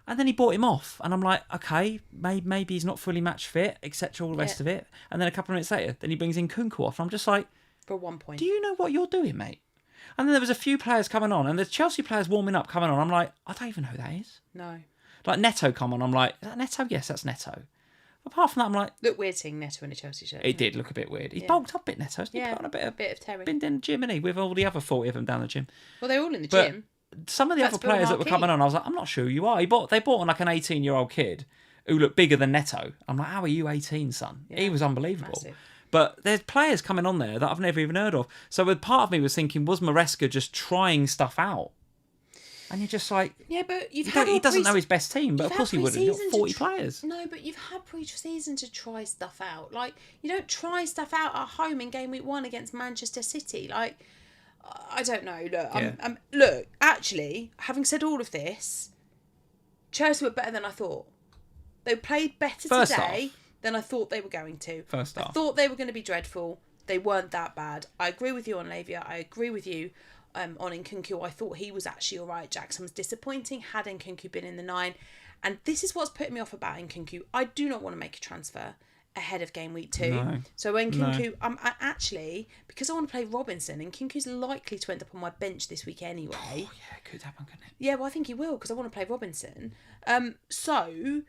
then he bought him off, and I'm like, okay, maybe he's not fully match fit, etc. All the rest of it. And then a couple of minutes later, then he brings in Nkunku off, and I'm just like, for 1 point, do you know what you're doing, mate? And then there was a few players coming on, and the Chelsea players warming up coming on. I'm like, I don't even know who that is. No. Like Neto come on, I'm like, is that Neto? Yes, that's Neto. Apart from that, I'm like... Look weird seeing Neto in a Chelsea shirt. It did look a bit weird. He's bulked up a bit, Neto. He put on a bit of terry. Been down the gym, hasn't he? With all the other 40 of them down the gym. Well, they're all in the gym. Some of the other players that were coming on, I was like, I'm not sure who you are. They bought on like an 18-year-old kid who looked bigger than Neto. I'm like, how are you 18, son? Yeah, he was unbelievable. Massive. But there's players coming on there that I've never even heard of. So part of me was thinking, was Maresca just trying stuff out? And you're just like... Yeah, but he doesn't know his best team, but of course he wouldn't. You've got 40 players. No, but you've had pre-season to try stuff out. Like, you don't try stuff out at home in game week 1 against Manchester City. Like, I don't know. Look, look, actually, having said all of this, Chelsea were better than I thought. They played better today than I thought they were going to. I thought they were going to be dreadful. They weren't that bad. I agree with you on Lavia. I agree with you on Nkunku. I thought he was actually all right. Jackson was disappointing. Had Nkunku been in the 9. And this is what's putting me off about Nkunku. I do not want to make a transfer ahead of game week 2. No. So Nkunku, I actually, because I want to play Robinson, Nkunku's likely to end up on my bench this week anyway. Oh, yeah, it could happen, couldn't it? Yeah, well, I think he will, because I want to play Robinson. So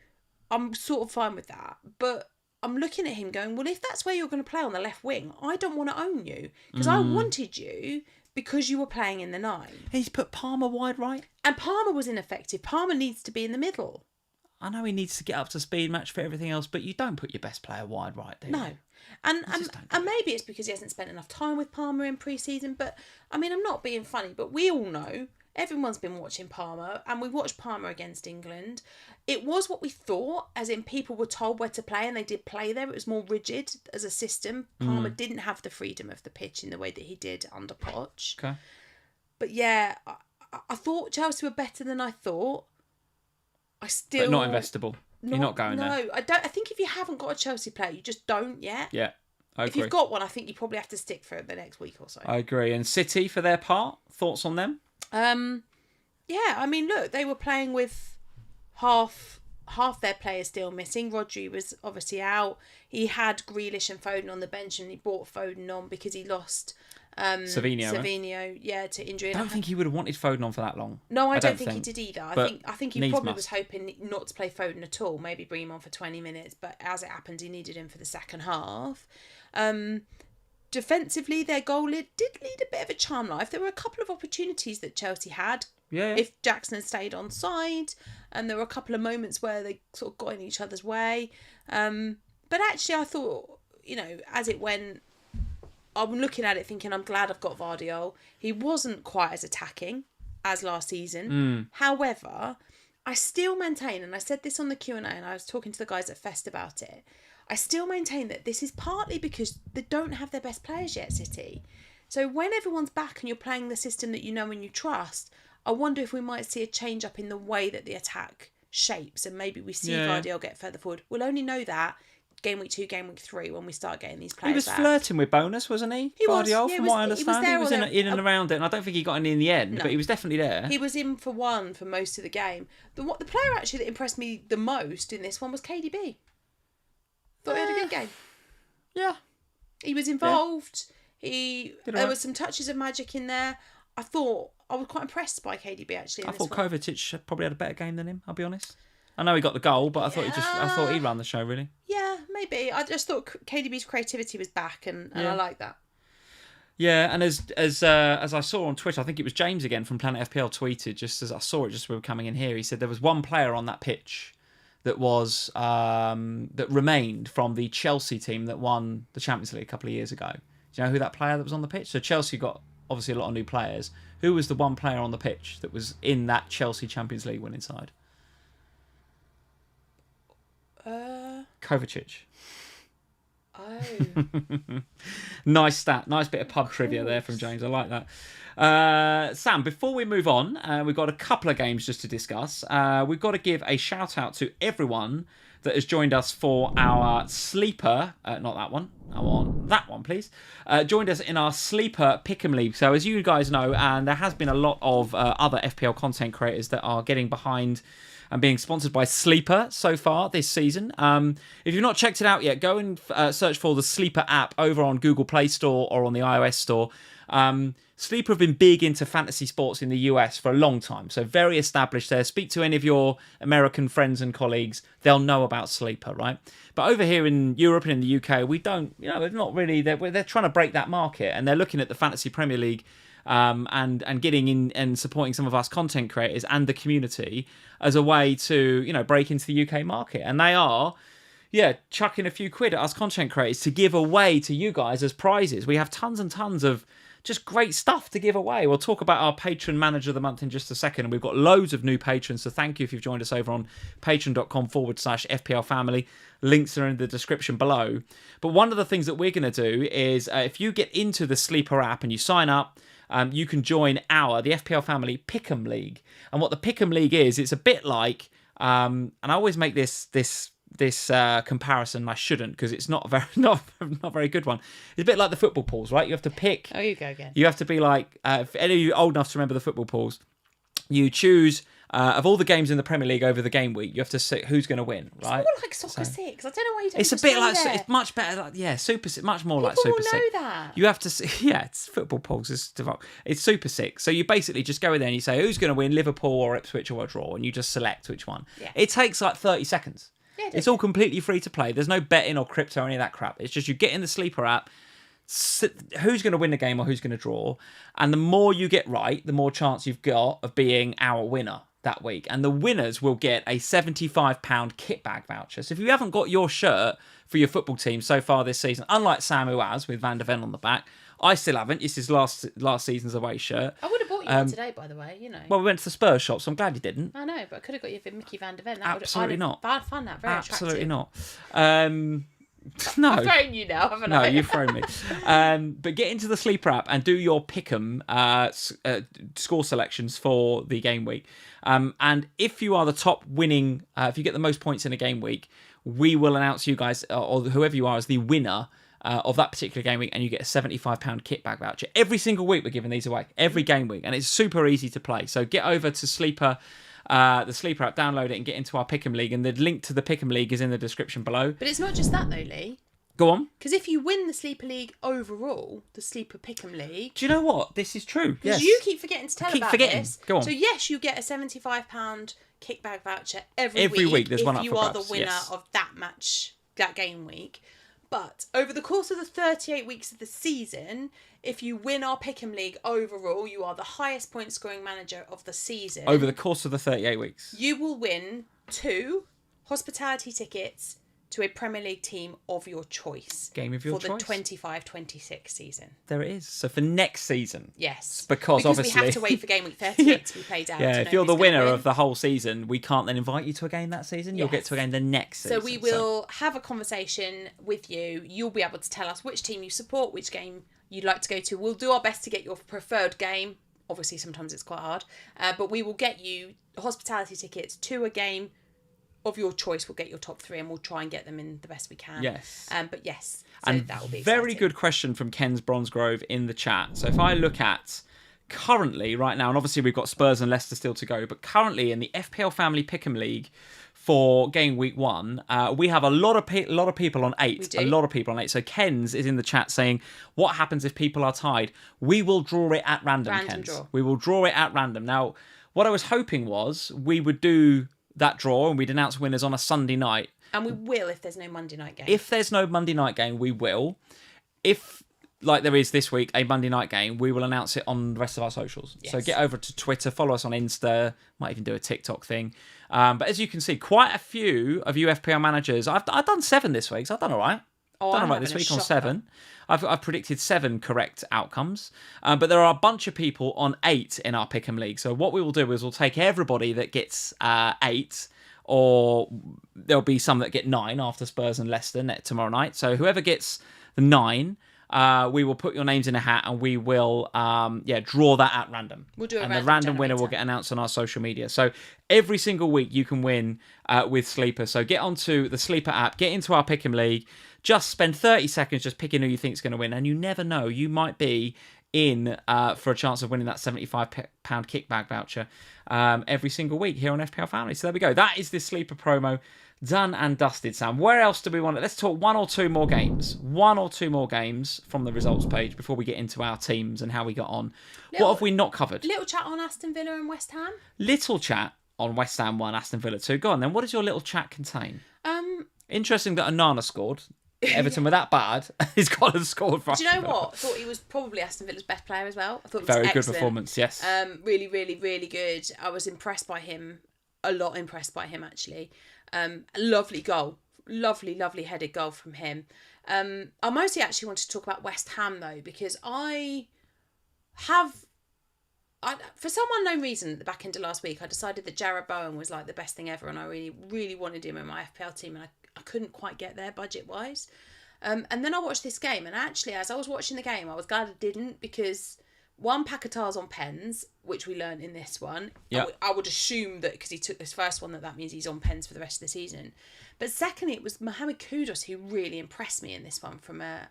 I'm sort of fine with that. But I'm looking at him going, well, if that's where you're going to play on the left wing, I don't want to own you. Because I wanted you because you were playing in the 9. He's put Palmer wide right. And Palmer was ineffective. Palmer needs to be in the middle. I know he needs to get up to speed, match fit, everything else, but you don't put your best player wide right, do you? No. And maybe it's because he hasn't spent enough time with Palmer in pre-season, but, I mean, I'm not being funny, but we all know, everyone's been watching Palmer, and we watched Palmer against England. It was what we thought, as in people were told where to play, and they did play there. It was more rigid as a system. Palmer didn't have the freedom of the pitch in the way that he did under Poch. Okay. But yeah, I thought Chelsea were better than I thought. But not investable. You're not going there. No, I don't. I think if you haven't got a Chelsea player, you just don't yet. Yeah, I agree. If you've got one, I think you probably have to stick for the next week or so. I agree. And City, for their part, thoughts on them? Yeah, I mean, look, they were playing with half half their players still missing. Rodri was obviously out. He had Grealish and Foden on the bench, and he brought Foden on because he lost Savinho, to injury. I don't think he would have wanted Foden on for that long. No, I don't think he did either. I think he probably was hoping not to play Foden at all. Maybe bring him on for 20 minutes. But as it happened, he needed him for the second half. Defensively, their goal did lead a bit of a charm life. There were a couple of opportunities that Chelsea had. Yeah. If Jackson had stayed on side, and there were a couple of moments where they sort of got in each other's way. But actually, I thought, as it went, I'm looking at it thinking, I'm glad I've got Vardiol. He wasn't quite as attacking as last season. However, I still maintain, and I said this on the Q&A, and I was talking to the guys at Fest about it, I still maintain that this is partly because they don't have their best players yet, City. So when everyone's back and you're playing the system that you know and you trust, I wonder if we might see a change up in the way that the attack shapes, and maybe we see Vardiol get further forward. We'll only know that game week 2, game week 3 when we start getting these players. He was flirting with bonus, wasn't he? Vardiol, from what I understand. He was in and around it, and I don't think he got any in the end, but he was definitely there. He was in for one for most of the game. The player actually that impressed me the most in this one was KDB. Thought he had a good game. Yeah. He was involved. There was some touches of magic in there. I was quite impressed by KDB actually. I thought Kovacic probably had a better game than him, I'll be honest. I know he got the goal, but I thought he ran the show really. Yeah, maybe. I just thought KDB's creativity was back, and I like that. Yeah, and as I saw on Twitter, I think it was James again from Planet FPL tweeted, just as I saw it just as we were coming in here, he said there was one player on that pitch that was that remained from the Chelsea team that won the Champions League a couple of years ago. Do you know who that player that was on the pitch? So Chelsea got obviously a lot of new players. Who was the one player on the pitch that was in that Chelsea Champions League winning side? Kovacic. Oh. Nice stat. Nice bit of pub trivia there from James. I like that. Sam, before we move on, we've got a couple of games just to discuss. We've got to give a shout out to everyone that has joined us for our sleeper, not that one, I want that one please, joined us in our sleeper PickEm League. So as you guys know, and there has been a lot of other FPL content creators that are getting behind and being sponsored by Sleeper so far this season. If you've not checked it out yet, go and search for the Sleeper app over on Google Play Store or on the iOS Store. Sleeper have been big into fantasy sports in the US for a long time, so very established there. Speak to any of your American friends and colleagues, they'll know about Sleeper, right? But over here in Europe and in the UK, we don't, they're not really, they're trying to break that market, and they're looking at the Fantasy Premier League and getting in and supporting some of us content creators and the community as a way to, break into the UK market. And they are, chucking a few quid at us content creators to give away to you guys as prizes. We have tons and tons of just great stuff to give away. We'll talk about our patron manager of the month in just a second. And we've got loads of new patrons. So thank you if you've joined us over on patreon.com/FPLFamily. Links are in the description below. But one of the things that we're going to do is if you get into the Sleeper app and you sign up, you can join the FPL Family PickEm League. And what the PickEm League is, it's a bit like, and I always make this comparison. I shouldn't, because it's not a very good one. It's a bit like the football pools, right? You have to pick. Oh, you go again. You have to be like, if any of you old enough to remember the football pools, you choose of all the games in the Premier League over the game week, you have to see who's going to win, right? It's more like Soccer 6. I don't know why you don't. It's a bit like it's much better. Like, Super 6, much more like Super 6. People will know that. You have to see. Yeah, it's football pools. It's Super 6. So you basically just go in there and you say who's going to win, Liverpool or Ipswich or a draw, and you just select which one. Yeah. It takes like 30 seconds. Yeah, it's all completely free to play. There's no betting or crypto or any of that crap. It's just you get in the Sleeper app, who's going to win the game or who's going to draw, and the more you get right, the more chance you've got of being our winner that week. And the winners will get a £75 kit bag voucher. So if you haven't got your shirt for your football team so far this season, unlike Sam who has with Van der Ven on the back, I still haven't. This is last season's away shirt. I would have bought you one today, by the way, Well, we went to the Spurs shop, so I'm glad you didn't. I know, but I could have got you Mickey Van der Ven. Absolutely not. I found that very Absolutely attractive. not. No. I've thrown you now, haven't I? No, you've thrown me. But get into the Sleeper app and do your PickEm score selections for the game week. And if you are the top winning, if you get the most points in a game week, we will announce you guys, or whoever you are, as the winner of that particular game week, and you get a £75 kit bag voucher. Every single week we're giving these away, every game week, and it's super easy to play. So get over to Sleeper the Sleeper app, download it and get into our PickEm League. And the link to the PickEm League is in the description below. But it's not just that though, Lee. Go on. Because if you win the Sleeper League overall, the Sleeper Pick'em League... Do you know what? This is true. Because you keep forgetting to tell about this. Go on. So yes, you get a £75 kickback voucher every week. There's one up if for you are grabs. the winner of that match, that game week. But over the course of the 38 weeks of the season, if you win our Pick'em League overall, you are the highest point scoring manager of the season. Over the course of the 38 weeks. You will win 2 hospitality tickets to a Premier League team of your choice. Game of your choice. For the 25-26 season. There it is. So for next season. Yes. Because obviously... we have to wait for game week 38 to be played out. Yeah, if you're the winner of the whole season, we can't then invite you to a game that season. You'll get to a game the next season. So we will have a conversation with you. You'll be able to tell us which team you support, which game you'd like to go to. We'll do our best to get your preferred game. Obviously, sometimes it's quite hard. But we will get you hospitality tickets to a game of your choice. We'll get your top 3 and we'll try and get them in the best we can. Yes. But yes, so and that will be very exciting. good question from Ken's Bronzegrove in the chat. So if I look at currently right now, and obviously we've got Spurs and Leicester still to go, but currently in the FPL Family Pick'em League for game week 1, we have a lot of people on 8. A lot of people on 8. So Ken's is in the chat saying, what happens if people are tied? We will draw it at random, Ken's. Draw. We will draw it at random. Now, what I was hoping was we would do that draw and we'd announce winners on a Sunday night. And we will if there's no Monday night game. If there's no Monday night game, we will. If, like there is this week, a Monday night game, we will announce it on the rest of our socials. Yes. So get over to Twitter, follow us on Insta, might even do a TikTok thing. But as you can see, quite a few of you FPL managers, I've done 7 this week, so I've done all right. Done all right this week on 7. I've predicted 7 correct outcomes. But there are a bunch of people on 8 in our Pick'em League. So what we will do is we'll take everybody that gets 8, or there'll be some that get 9 after Spurs and Leicester tomorrow night. So whoever gets the 9, we will put your names in a hat and we will draw that at random. We'll do it. And the random winner will get announced on our social media. So every single week you can win with Sleeper. So get onto the Sleeper app, get into our Pick'em League, just spend 30 seconds just picking who you think is going to win. And you never know, you might be in for a chance of winning that £75 kickback voucher every single week here on FPL Family. So there we go. That is this Sleeper promo done and dusted, Sam. Where else do we want it? Let's talk 1 or 2 more games. 1 or 2 more games from the results page before we get into our teams and how we got on. What have we not covered? Little chat on Aston Villa and West Ham. Little chat on West Ham 1, Aston Villa 2. Go on then. What does your little chat contain? Interesting that Onana scored. Everton were that bad. He's got to score for us. Do you know what? I thought he was probably Aston Villa's best player as well. I thought it was very excellent. Good performance, yes. Really, really, really good. I was impressed by him. A lot impressed by him, actually. A lovely goal. Lovely, lovely headed goal from him. I mostly actually want to talk about West Ham, though, because for some unknown reason, at the back end of last week, I decided that Jarrod Bowen was like the best thing ever, and I really, really wanted him in my FPL team, and I couldn't quite get there budget-wise. And then I watched this game, and actually, as I was watching the game, I was glad I didn't, because one, Paquetá's on pens, which we learned in this one. Yep. I would assume that because he took this first one, that means he's on pens for the rest of the season. But secondly, it was Mohamed Kudus who really impressed me in this one from a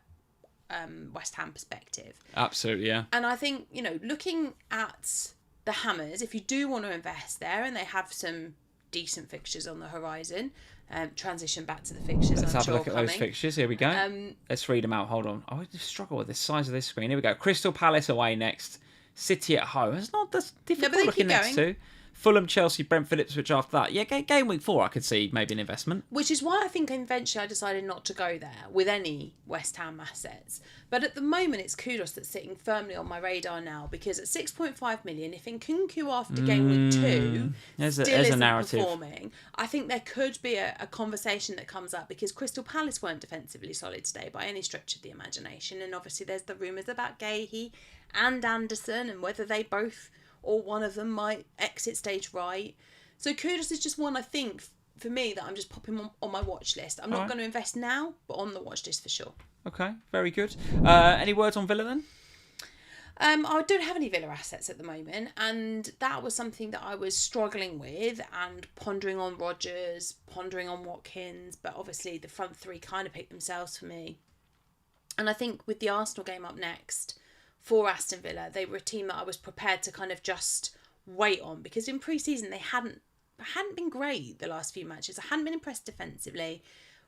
West Ham perspective. Absolutely, yeah. And I think, looking at the Hammers, if you do want to invest there, and they have some decent fixtures on the horizon, transition back to the fixtures. Let's have a look at those fixtures. Here we go. Let's read them out. Hold on. I just struggle with the size of this screen. Here we go. Crystal Palace away next. City at home. It's not this difficult looking next to. Fulham, Chelsea, Brentford, Ipswich after that. Yeah, game week 4 I could see maybe an investment. Which is why I think eventually I decided not to go there with any West Ham assets. But at the moment it's Kudus that's sitting firmly on my radar now, because at 6.5 million, if Nkunku after game week 2 still isn't performing, I think there could be a conversation that comes up, because Crystal Palace weren't defensively solid today by any stretch of the imagination. And obviously there's the rumours about Gahey and Anderson and whether they both or one of them might exit stage right. So Kudus is just one, I think, for me, that I'm just popping on my watch list. I'm not going to invest now, but on the watch list for sure. Okay, very good. Any words on Villa then? I don't have any Villa assets at the moment, and that was something that I was struggling with and pondering on Rodgers, pondering on Watkins, but obviously the front 3 kind of picked themselves for me. And I think with the Arsenal game up next, for Aston Villa, they were a team that I was prepared to kind of just wait on, because in pre-season they hadn't been great the last few matches. I hadn't been impressed defensively.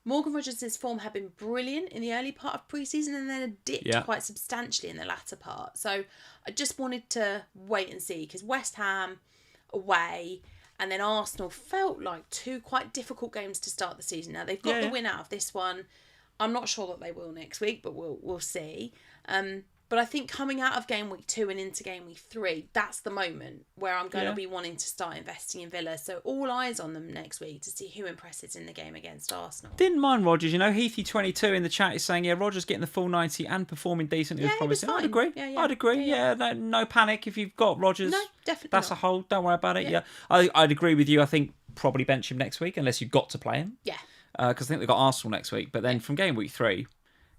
Morgan Rodgers' form had been brilliant in the early part of pre-season and then it dipped quite substantially in the latter part. So I just wanted to wait and see, because West Ham away and then Arsenal felt like two quite difficult games to start the season. Now they've got the win out of this one. I'm not sure that they will next week, but we'll see. But I think coming out of game week 2 and into game week 3, that's the moment where I'm going to be wanting to start investing in Villa. So all eyes on them next week to see who impresses in the game against Arsenal. Didn't mind Rodgers, Heathy22 in the chat is saying, Rodgers getting the full 90 and performing decently. He was fine. I'd agree. I'd agree. No panic if you've got Rodgers. No, definitely that's not. A hold. Don't worry about it. Yeah. I'd agree with you. I think probably bench him next week unless you've got to play him. Yeah. Because I think they've got Arsenal next week. But then from game week 3...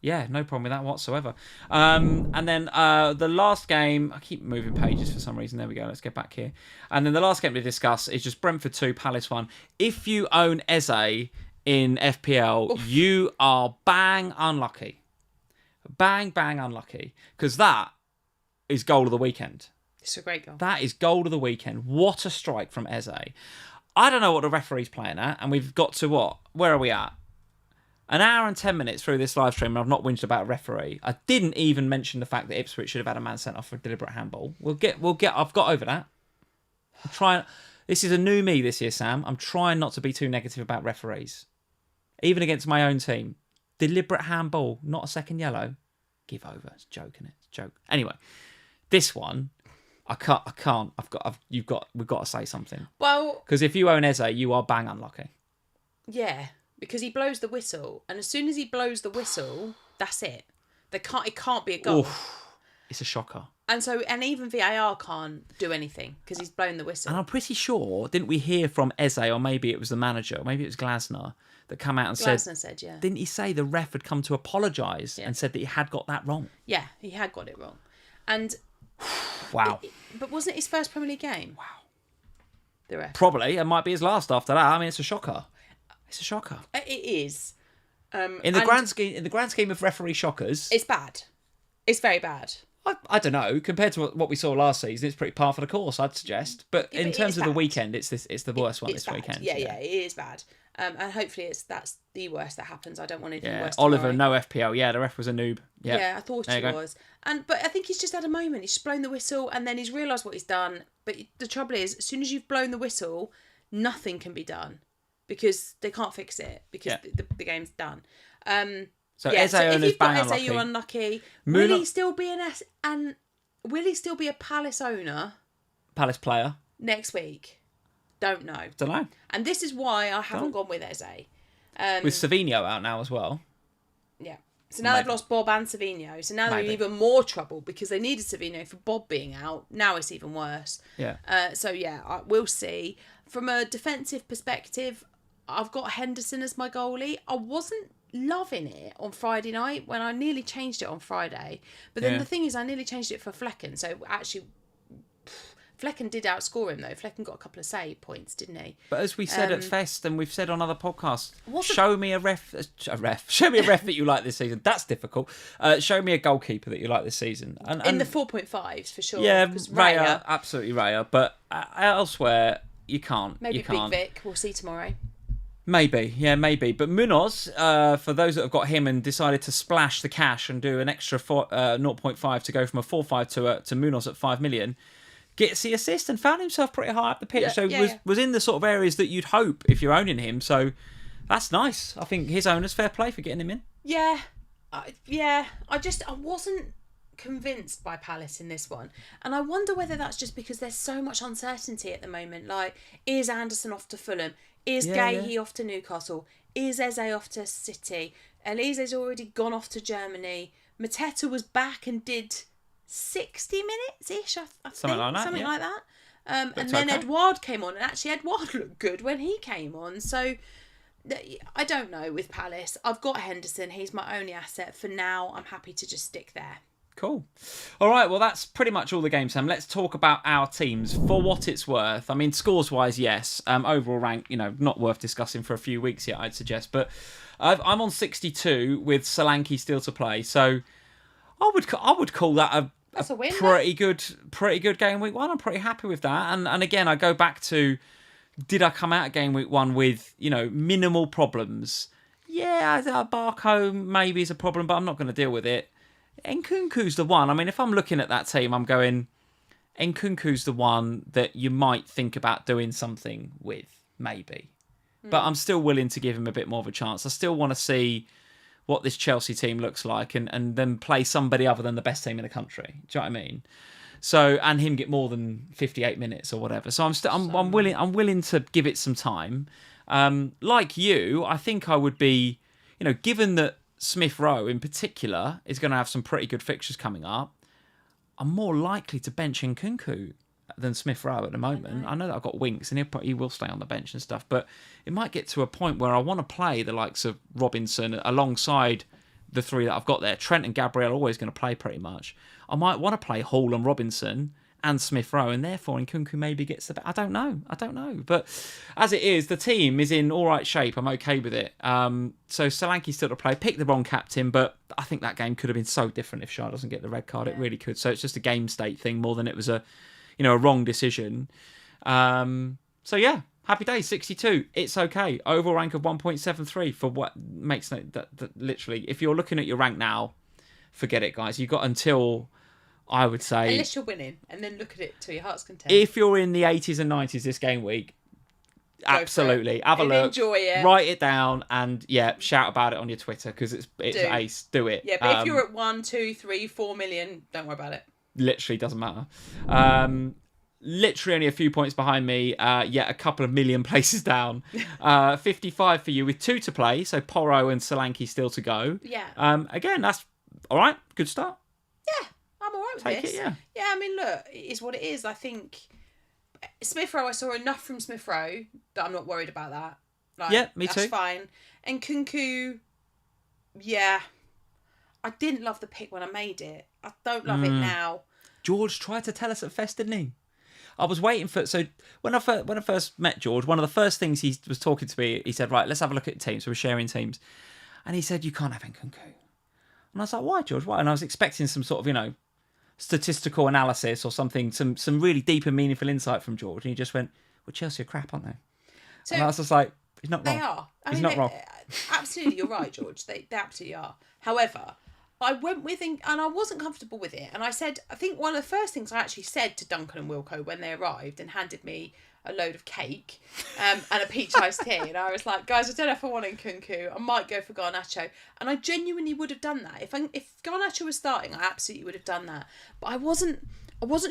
yeah, no problem with that whatsoever. And then the last game, I keep moving pages for some reason. There we go. Let's get back here. And then the last game to discuss is just Brentford 2, Palace 1. If you own Eze in FPL, you are bang unlucky. Bang unlucky. Because that is goal of the weekend. It's a great goal. That is goal of the weekend. What a strike from Eze. I don't know what the referee's playing at. And we've got to what? Where are we at? An hour and 10 minutes through this live stream, and I've not whinged about a referee. I didn't even mention the fact that Ipswich should have had a man sent off for a deliberate handball. We'll get. I've got over that. I'm trying. This is a new me this year, Sam. I'm trying not to be too negative about referees, even against my own team. Deliberate handball, not a second yellow. Give over. It's joking. It's a joke. Anyway, this one, I can't. We've got to say something. Well, because if you own Eze, you are bang unlucky. Yeah. Because he blows the whistle, and as soon as he blows the whistle, that's it. It can't be a goal. Oof, it's a shocker. And even VAR can't do anything because he's blown the whistle. And I'm pretty sure, didn't we hear from Eze, or maybe it was the manager, or maybe it was Glasner, that come out and said, yeah. Didn't he say the ref had come to apologise and said that he had got that wrong? Yeah, he had got it wrong. And wow. But wasn't it his first Premier League game? Wow. The ref. Probably. It might be his last after that. I mean, it's a shocker. It's a shocker. It is. In the grand scheme of referee shockers, it's bad. It's very bad. I don't know. Compared to what we saw last season, it's pretty par for the course, I'd suggest. But in terms of the weekend, it's the worst one this weekend. Yeah, it is bad. And hopefully that's the worst that happens. I don't want it to be worse. Oliver, no FPL. Yeah, the ref was a noob. Yeah, I thought he was. But I think he's just had a moment. He's just blown the whistle, and then he's realised what he's done. But the trouble is, as soon as you've blown the whistle, nothing can be done. Because they can't fix it because the game's done. So Eze owners, if you've got Eze, you're unlucky. Will he still be will he still be a Palace owner? Palace player next week? Don't know. Don't know. And this is why I haven't gone with Eze. With Savinho out now as well. Yeah. So now they've lost Bob and Savinho. So now they're in even more trouble because they needed Savinho for Bob being out. Now it's even worse. Yeah. We'll see. From a defensive perspective, I've got Henderson as my goalie. I wasn't loving it on Friday night when I nearly changed it on Friday. But then the thing is, I nearly changed it for Flecken. So actually, Flecken did outscore him, though. Flecken got a couple of save points, didn't he? But as we said at Fest, and we've said on other podcasts, show me a ref. Show me a ref that you like this season. That's difficult. Show me a goalkeeper that you like this season. And in the 4.5s, for sure. Yeah, Raya, absolutely Raya. But elsewhere, you can't. Maybe Big Vic. We'll see tomorrow. Maybe. But Munoz, for those that have got him and decided to splash the cash and do an extra 0.5 to go from a 4.5 to Munoz at 5 million, gets the assist and found himself pretty high up the pitch. Was in the sort of areas that you'd hope if you're owning him. So that's nice. I think his owner's fair play for getting him in. Yeah. I wasn't convinced by Palace in this one, and I wonder whether that's just because there's so much uncertainty at the moment. Like, is Anderson off to Fulham? Is Gahey off to Newcastle? Is Eze off to City? Elise's already gone off to Germany. Mateta was back and did 60 minutes-ish, I think. Something like that. And then Edouard came on, and actually Edouard looked good when he came on. So I don't know with Palace. I've got Henderson. He's my only asset. For now, I'm happy to just stick there. Cool. All right, well, that's pretty much all the games, Sam. Let's talk about our teams for what it's worth. I mean, scores-wise, yes. Overall rank, not worth discussing for a few weeks yet, I'd suggest. But I'm on 62 with Solanke still to play. So I would call that That's a win. Pretty good game week 1. I'm pretty happy with that. And again, I go back to, did I come out of game week 1 with, minimal problems? Yeah, Barco maybe is a problem, but I'm not going to deal with it. Nkunku's the one. I mean, if I'm looking at that team, I'm going, Nkunku's the one that you might think about doing something with, maybe. But I'm still willing to give him a bit more of a chance. I still want to see what this Chelsea team looks like and then play somebody other than the best team in the country. Do you know what I mean? So, and him get more than 58 minutes or whatever. So I'm willing to give it some time. Like you, I think I would be, given that Smith Rowe in particular is going to have some pretty good fixtures coming up, I'm more likely to bench Nkunku than Smith Rowe at the moment. I know that I've got Winks and he will stay on the bench and stuff, but it might get to a point where I want to play the likes of Robinson alongside the 3 that I've got there. Trent and Gabriel are always going to play pretty much. I might want to play Hall and Robinson and Smith Rowe, and therefore Nkunku maybe gets the bit. I don't know. But as it is, the team is in all right shape. I'm okay with it. So Solanke's still to play. Picked the wrong captain, but I think that game could have been so different if Schar doesn't get the red card. It really could. So it's just a game state thing more than it was a wrong decision. So yeah, happy days, 62. It's okay. Overall rank of 1.73 for what makes that literally. If you're looking at your rank now, forget it, guys. You've got until, I would say, unless you're winning, and then look at it to your heart's content. If you're in the 80s and 90s this game week, absolutely have a look, enjoy it, write it down, and shout about it on your Twitter because it's ace. Do it. Yeah, but if you're at 1, 2, 3, 4 million, don't worry about it. Literally doesn't matter. Literally only a few points behind me, yet a couple of million places down. 55 for you with 2 to play, so Porro and Solanke still to go. Yeah. Again, that's all right. Good start. Yeah, I'm all right with Take this. It, yeah. Yeah, I mean, look, it is what it is. I think Smith Rowe, I saw enough from Smith Rowe that I'm not worried about that. Like, yeah, me too. That's fine. And Nkunku, yeah, I didn't love the pick when I made it. I don't love it now. George tried to tell us at Fest, didn't he? I was waiting for... So when I first met George, one of the first things he was talking to me, he said, right, let's have a look at teams. So we're sharing teams. And he said, you can't have Nkunku. And I was like, why, George? Why? And I was expecting some sort of, statistical analysis or something, some really deep and meaningful insight from George. And he just went, well, Chelsea are crap, aren't they? So and I was just like, he's not wrong. They are. He's not wrong. Absolutely, you're right, George. They absolutely are. However, I went with and I wasn't comfortable with it. And I said, I think one of the first things I actually said to Duncan and Wilco when they arrived and handed me a load of cake and a peach iced tea. And I was like, guys, I don't know if I want Nkunku. I might go for Garnacho. And I genuinely would have done that. If Garnacho was starting, I absolutely would have done that. But I wasn't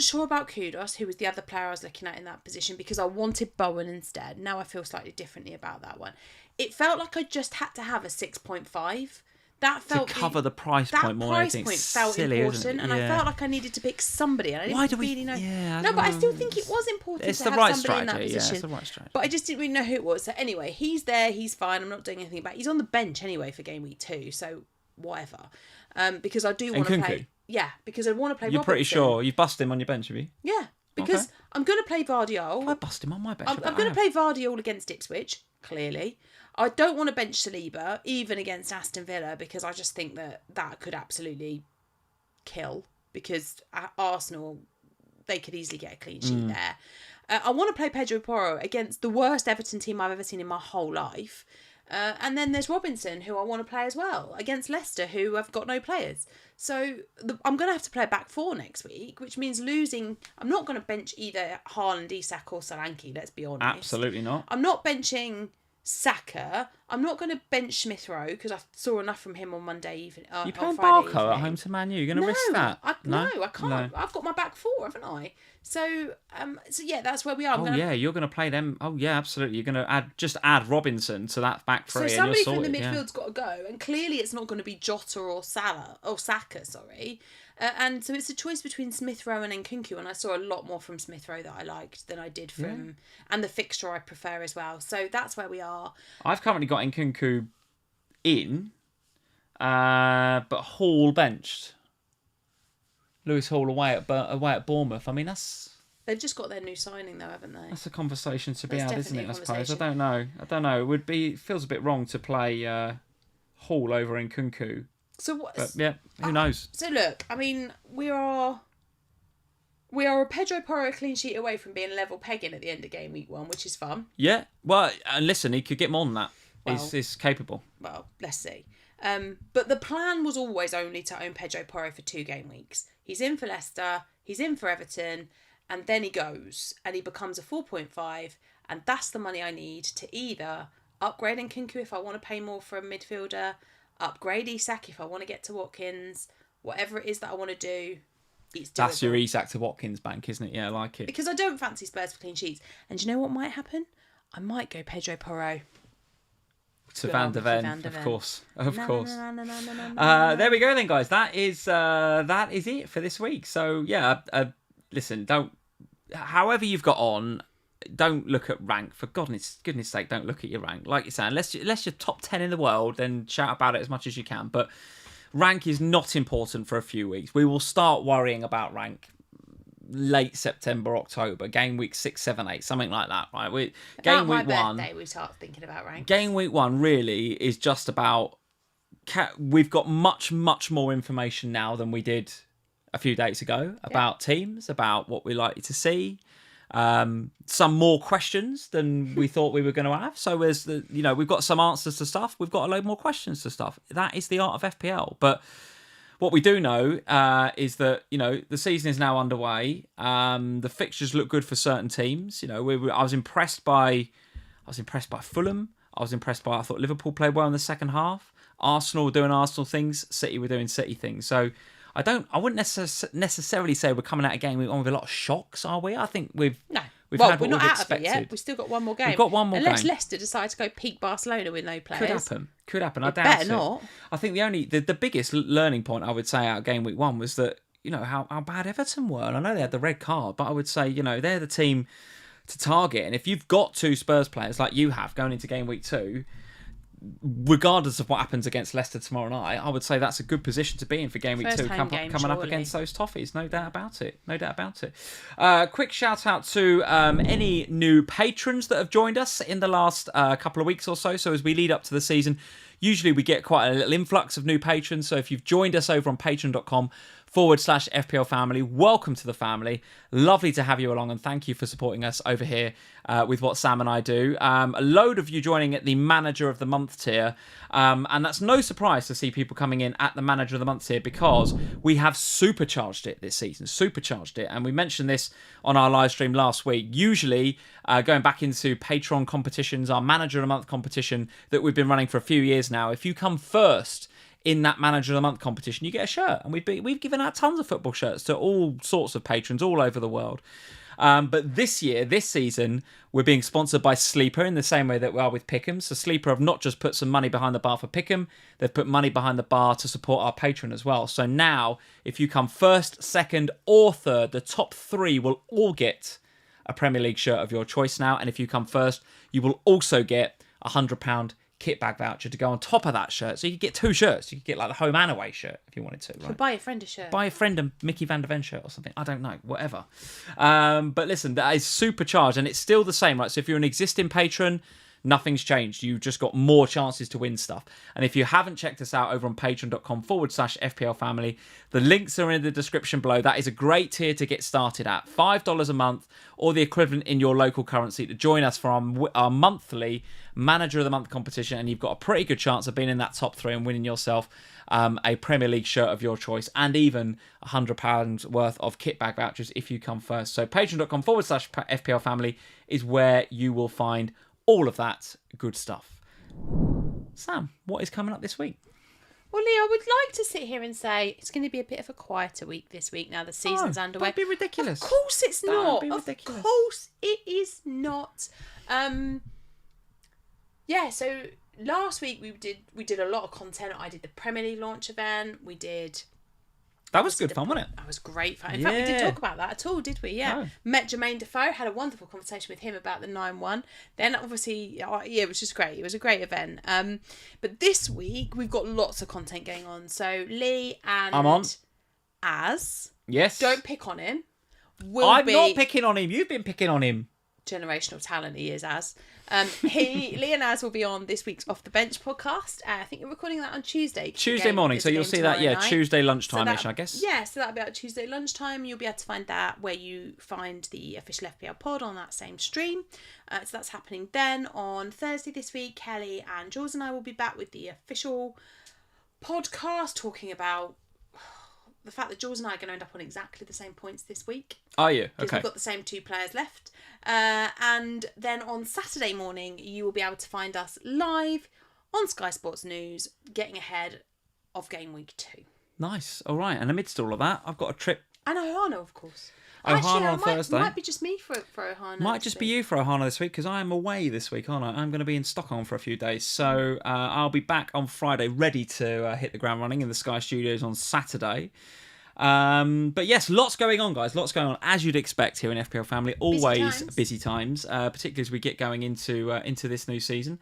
sure about Kudus, who was the other player I was looking at in that position, because I wanted Bowen instead. Now I feel slightly differently about that one. It felt like I just had to have a 6.5. That felt to cover the price point more. That price point felt silly, important, and I felt like I needed to pick somebody. And I didn't really know. Yeah, no, but I still think it was important it's to the have right somebody strategy. in that position. Yeah, it's the right strategy. But I just didn't really know who it was. So anyway, he's there. He's fine. I'm not doing anything about it. He's on the bench anyway for game week 2. So whatever. Because I do want to play. Yeah, because I want to play. You're Robertson. pretty sure you've busted him on your bench, have you? Yeah, because I'm going to play Vardiol. I bust him on my bench. I'm going to play Vardiol against Ipswich. Clearly. I don't want to bench Saliba, even against Aston Villa, because I just think that could absolutely kill, because at Arsenal, they could easily get a clean sheet there. I want to play Pedro Porro against the worst Everton team I've ever seen in my whole life. And then there's Robinson, who I want to play as well, against Leicester, who have got no players. So I'm going to have to play a back 4 next week, which means losing... I'm not going to bench either HAALAND, Isak or Solanke, let's be honest. Absolutely not. I'm not benching Saka. I'm not going to bench Smith Rowe because I saw enough from him on Monday evening. You're playing Barco at home to Man U. You're going to risk that? No, I can't. No. I've got my back 4, haven't I? So yeah, that's where we are. You're going to play them. Oh yeah, absolutely. You're going to add Robinson to that back 3. So somebody and you're from the sorted, midfield's got to go, and clearly it's not going to be Jota or Saka. Sorry. And so it's a choice between Smith Rowe and Nkunku, and I saw a lot more from Smith Rowe that I liked than I did from, and the fixture I prefer as well. So that's where we are. I've currently got Nkunku in, but Hall benched. Lewis Hall away at Bournemouth. I mean, they've just got their new signing though, haven't they? That's a conversation to be had, isn't it? I suppose. I don't know. It feels a bit wrong to play Hall over Nkunku. So what? But, yeah, who knows? So look, I mean, we are We are a Pedro Porro clean sheet away from being level pegging at the end of game week 1, which is fun. Yeah. Well, and listen, he could get more than that. He's capable. Well, let's see. But the plan was always only to own Pedro Porro for 2 game weeks. He's in for Leicester, he's in for Everton, and then he goes and he becomes a 4.5, and that's the money I need to either upgrade Nkunku if I want to pay more for a midfielder, upgrade Isak if I want to get to Watkins, whatever it is that I want to do. That's your Isak to Watkins bank, isn't it? Yeah, I like it. Because I don't fancy Spurs for clean sheets. And do you know what might happen? I might go Pedro Porro. To Van der Ven, of course. There we go then, guys. That is it for this week. So, yeah, listen, however you've got on, don't look at rank. For goodness sake, don't look at your rank. Like you're saying, unless you're top 10 in the world, then shout about it as much as you can. But rank is not important for a few weeks. We will start worrying about rank late September, October, game week 6, 7, 8, something like that, right? Game week 1. Birthday, we start thinking about ranks. Game week 1 really is just about. We've got much, much more information now than we did a few days ago about teams, about what we like to see. Some more questions than we thought we were going to have. So there's we've got some answers to stuff. We've got a load more questions to stuff. That is the art of FPL. But what we do know is that the season is now underway. The fixtures look good for certain teams. I was impressed by Fulham. I thought Liverpool played well in the second half. Arsenal were doing Arsenal things. City were doing City things. So I wouldn't necessarily say we're coming out of game week 1 with a lot of shocks, are we? I think we've had what we're not out expected. Of it yet. We've still got one more game. We've got one more Unless game. Leicester decide to go peak Barcelona with no players. Could happen. I doubt better not. I think the biggest learning point I would say out of game week 1 was that how bad Everton were. And I know they had the red card, but I would say they're the team to target. And if you've got 2 Spurs players like you have going into game week 2, regardless of what happens against Leicester tomorrow night, I would say that's a good position to be in for game week 2, coming up against those Toffees. No doubt about it. Quick shout out to any new patrons that have joined us in the last couple of weeks or so. So as we lead up to the season, usually we get quite a little influx of new patrons. So if you've joined us over on patreon.com/FPLFamily, welcome to the family. Lovely to have you along, and thank you for supporting us over here with what Sam and I do. A load of you joining at the Manager of the Month tier, and that's no surprise to see people coming in at the Manager of the Month tier because we have supercharged it this season, and we mentioned this on our live stream last week. Usually, going back into Patreon competitions, our Manager of the Month competition that we've been running for a few years now, if you come first in that Manager of the Month competition, you get a shirt. And we've given out tons of football shirts to all sorts of patrons all over the world. But this season, we're being sponsored by Sleeper in the same way that we are with PickEm. So Sleeper have not just put some money behind the bar for PickEm, they've put money behind the bar to support our patron as well. So now, if you come first, second, or third, the top 3 will all get a Premier League shirt of your choice now. And if you come first, you will also get a £100 kit bag voucher to go on top of that shirt. So you could get 2 shirts. You could get like the home and away shirt if you wanted to. Right? Buy a friend a shirt. Buy a friend a Mickey Van der Ven shirt or something. I don't know. Whatever. But listen, that is supercharged and it's still the same, right? So if you're an existing patron, nothing's changed. You've just got more chances to win stuff. And if you haven't checked us out over on patreon.com/FPLFamily, the links are in the description below. That is a great tier to get started at. $5 a month or the equivalent in your local currency to join us for our monthly Manager of the Month competition. And you've got a pretty good chance of being in that top 3 and winning yourself a Premier League shirt of your choice and even £100 worth of kit bag vouchers if you come first. So patreon.com/FPLFamily is where you will find all of that good stuff. Sam, what is coming up this week? Well, Lee, I would like to sit here and say it's going to be a bit of a quieter week this week now the season's underway. That'd be ridiculous. Of course it's not. Of course it is not. Yeah, so last week we did a lot of content. I did the Premier League launch event. That was good fun, wasn't it? That was great fun. In fact, we didn't talk about that at all, did we? Yeah. No. Met Jermaine Defoe, had a wonderful conversation with him about the 9-1. Then obviously, it was just great. It was a great event. But this week, we've got lots of content going on. So Lee and I'm on. Az. Yes. Don't pick on him. I'm not picking on him. You've been picking on him. generational talent he is as. Lee and Az will be on this week's Off the Bench podcast. I think you're recording that on Tuesday. Tuesday morning, so you'll see that, Tuesday lunchtime-ish, I guess. Yeah, so that'll be out Tuesday lunchtime. You'll be able to find that where you find the official FPL pod on that same stream. So that's happening then. On Thursday this week, Kelly and Jules and I will be back with the official podcast talking about the fact that Jules and I are going to end up on exactly the same points this week. Are you? Okay. Because we've got the same 2 players left. And then on Saturday morning, you will be able to find us live on Sky Sports News, getting ahead of game week 2. Nice. All right. And amidst all of that, I've got a trip. And Ohana, of course. Ohana on Thursday. Might be just me for Ohana. Might just be you for Ohana this week, because I am away this week, aren't I? I'm going to be in Stockholm for a few days. So I'll be back on Friday, ready to hit the ground running in the Sky Studios on Saturday. But yes, lots going on, guys. Lots going on, as you'd expect here in FPL Family. Always busy times, particularly as we get going into this new season.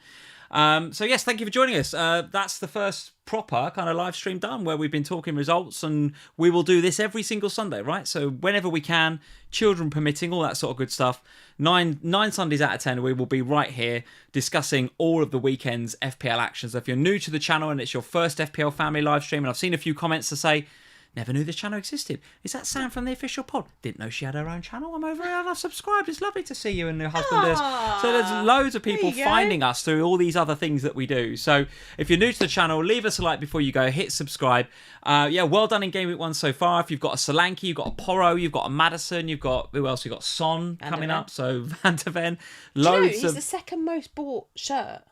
So yes, thank you for joining us. That's the first proper kind of live stream done, where we've been talking results, and we will do this every single Sunday, right? So whenever we can, children permitting, all that sort of good stuff. Nine Sundays out of 10, we will be right here discussing all of the weekend's FPL actions. So if you're new to the channel and it's your first FPL Family live stream, and I've seen a few comments to say, never knew this channel existed. Is that Sam from the official pod? Didn't know she had her own channel. I'm over here and I've subscribed. It's lovely to see you and your husband does. So there's loads of people finding us through all these other things that we do. So if you're new to the channel, leave us a like before you go. Hit subscribe. Well done in Game Week 1 so far. If you've got a Solanke, you've got a Porro, you've got a Madison, you've got... Who else? You've got Son coming up. So Van de Ven. Loads he's the second most bought shirt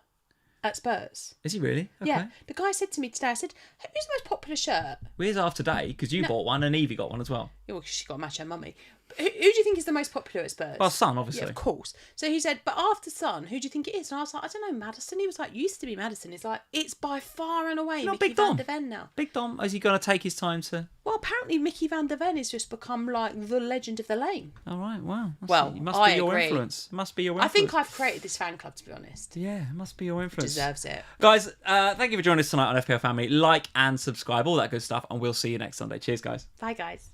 at Spurs. Is he really? Okay. Yeah. The guy said to me today, I said, who's the most popular shirt? Where's half today? Because you bought one and Evie got one as well. Yeah, well, she got a match her mummy. Who do you think is the most popular at Spurs? Well, Son, obviously. Yeah, of course. So he said, but after Son, who do you think it is? And I was like, I don't know, Madison. He was like, used to be Madison. He's like, it's by far and away Not Mickey Big Dom. Van de Ven now. Big Dom, is he going to take his time to... Well, apparently Mickey Van de Ven has just become like the legend of the lane. All right, wow. It must be your influence. It must be your influence. I think I've created this fan club, to be honest. Yeah, it must be your influence. Deserves it. Guys, thank you for joining us tonight on FPL Family. Like and subscribe, all that good stuff, and we'll see you next Sunday. Cheers, guys. Bye, guys.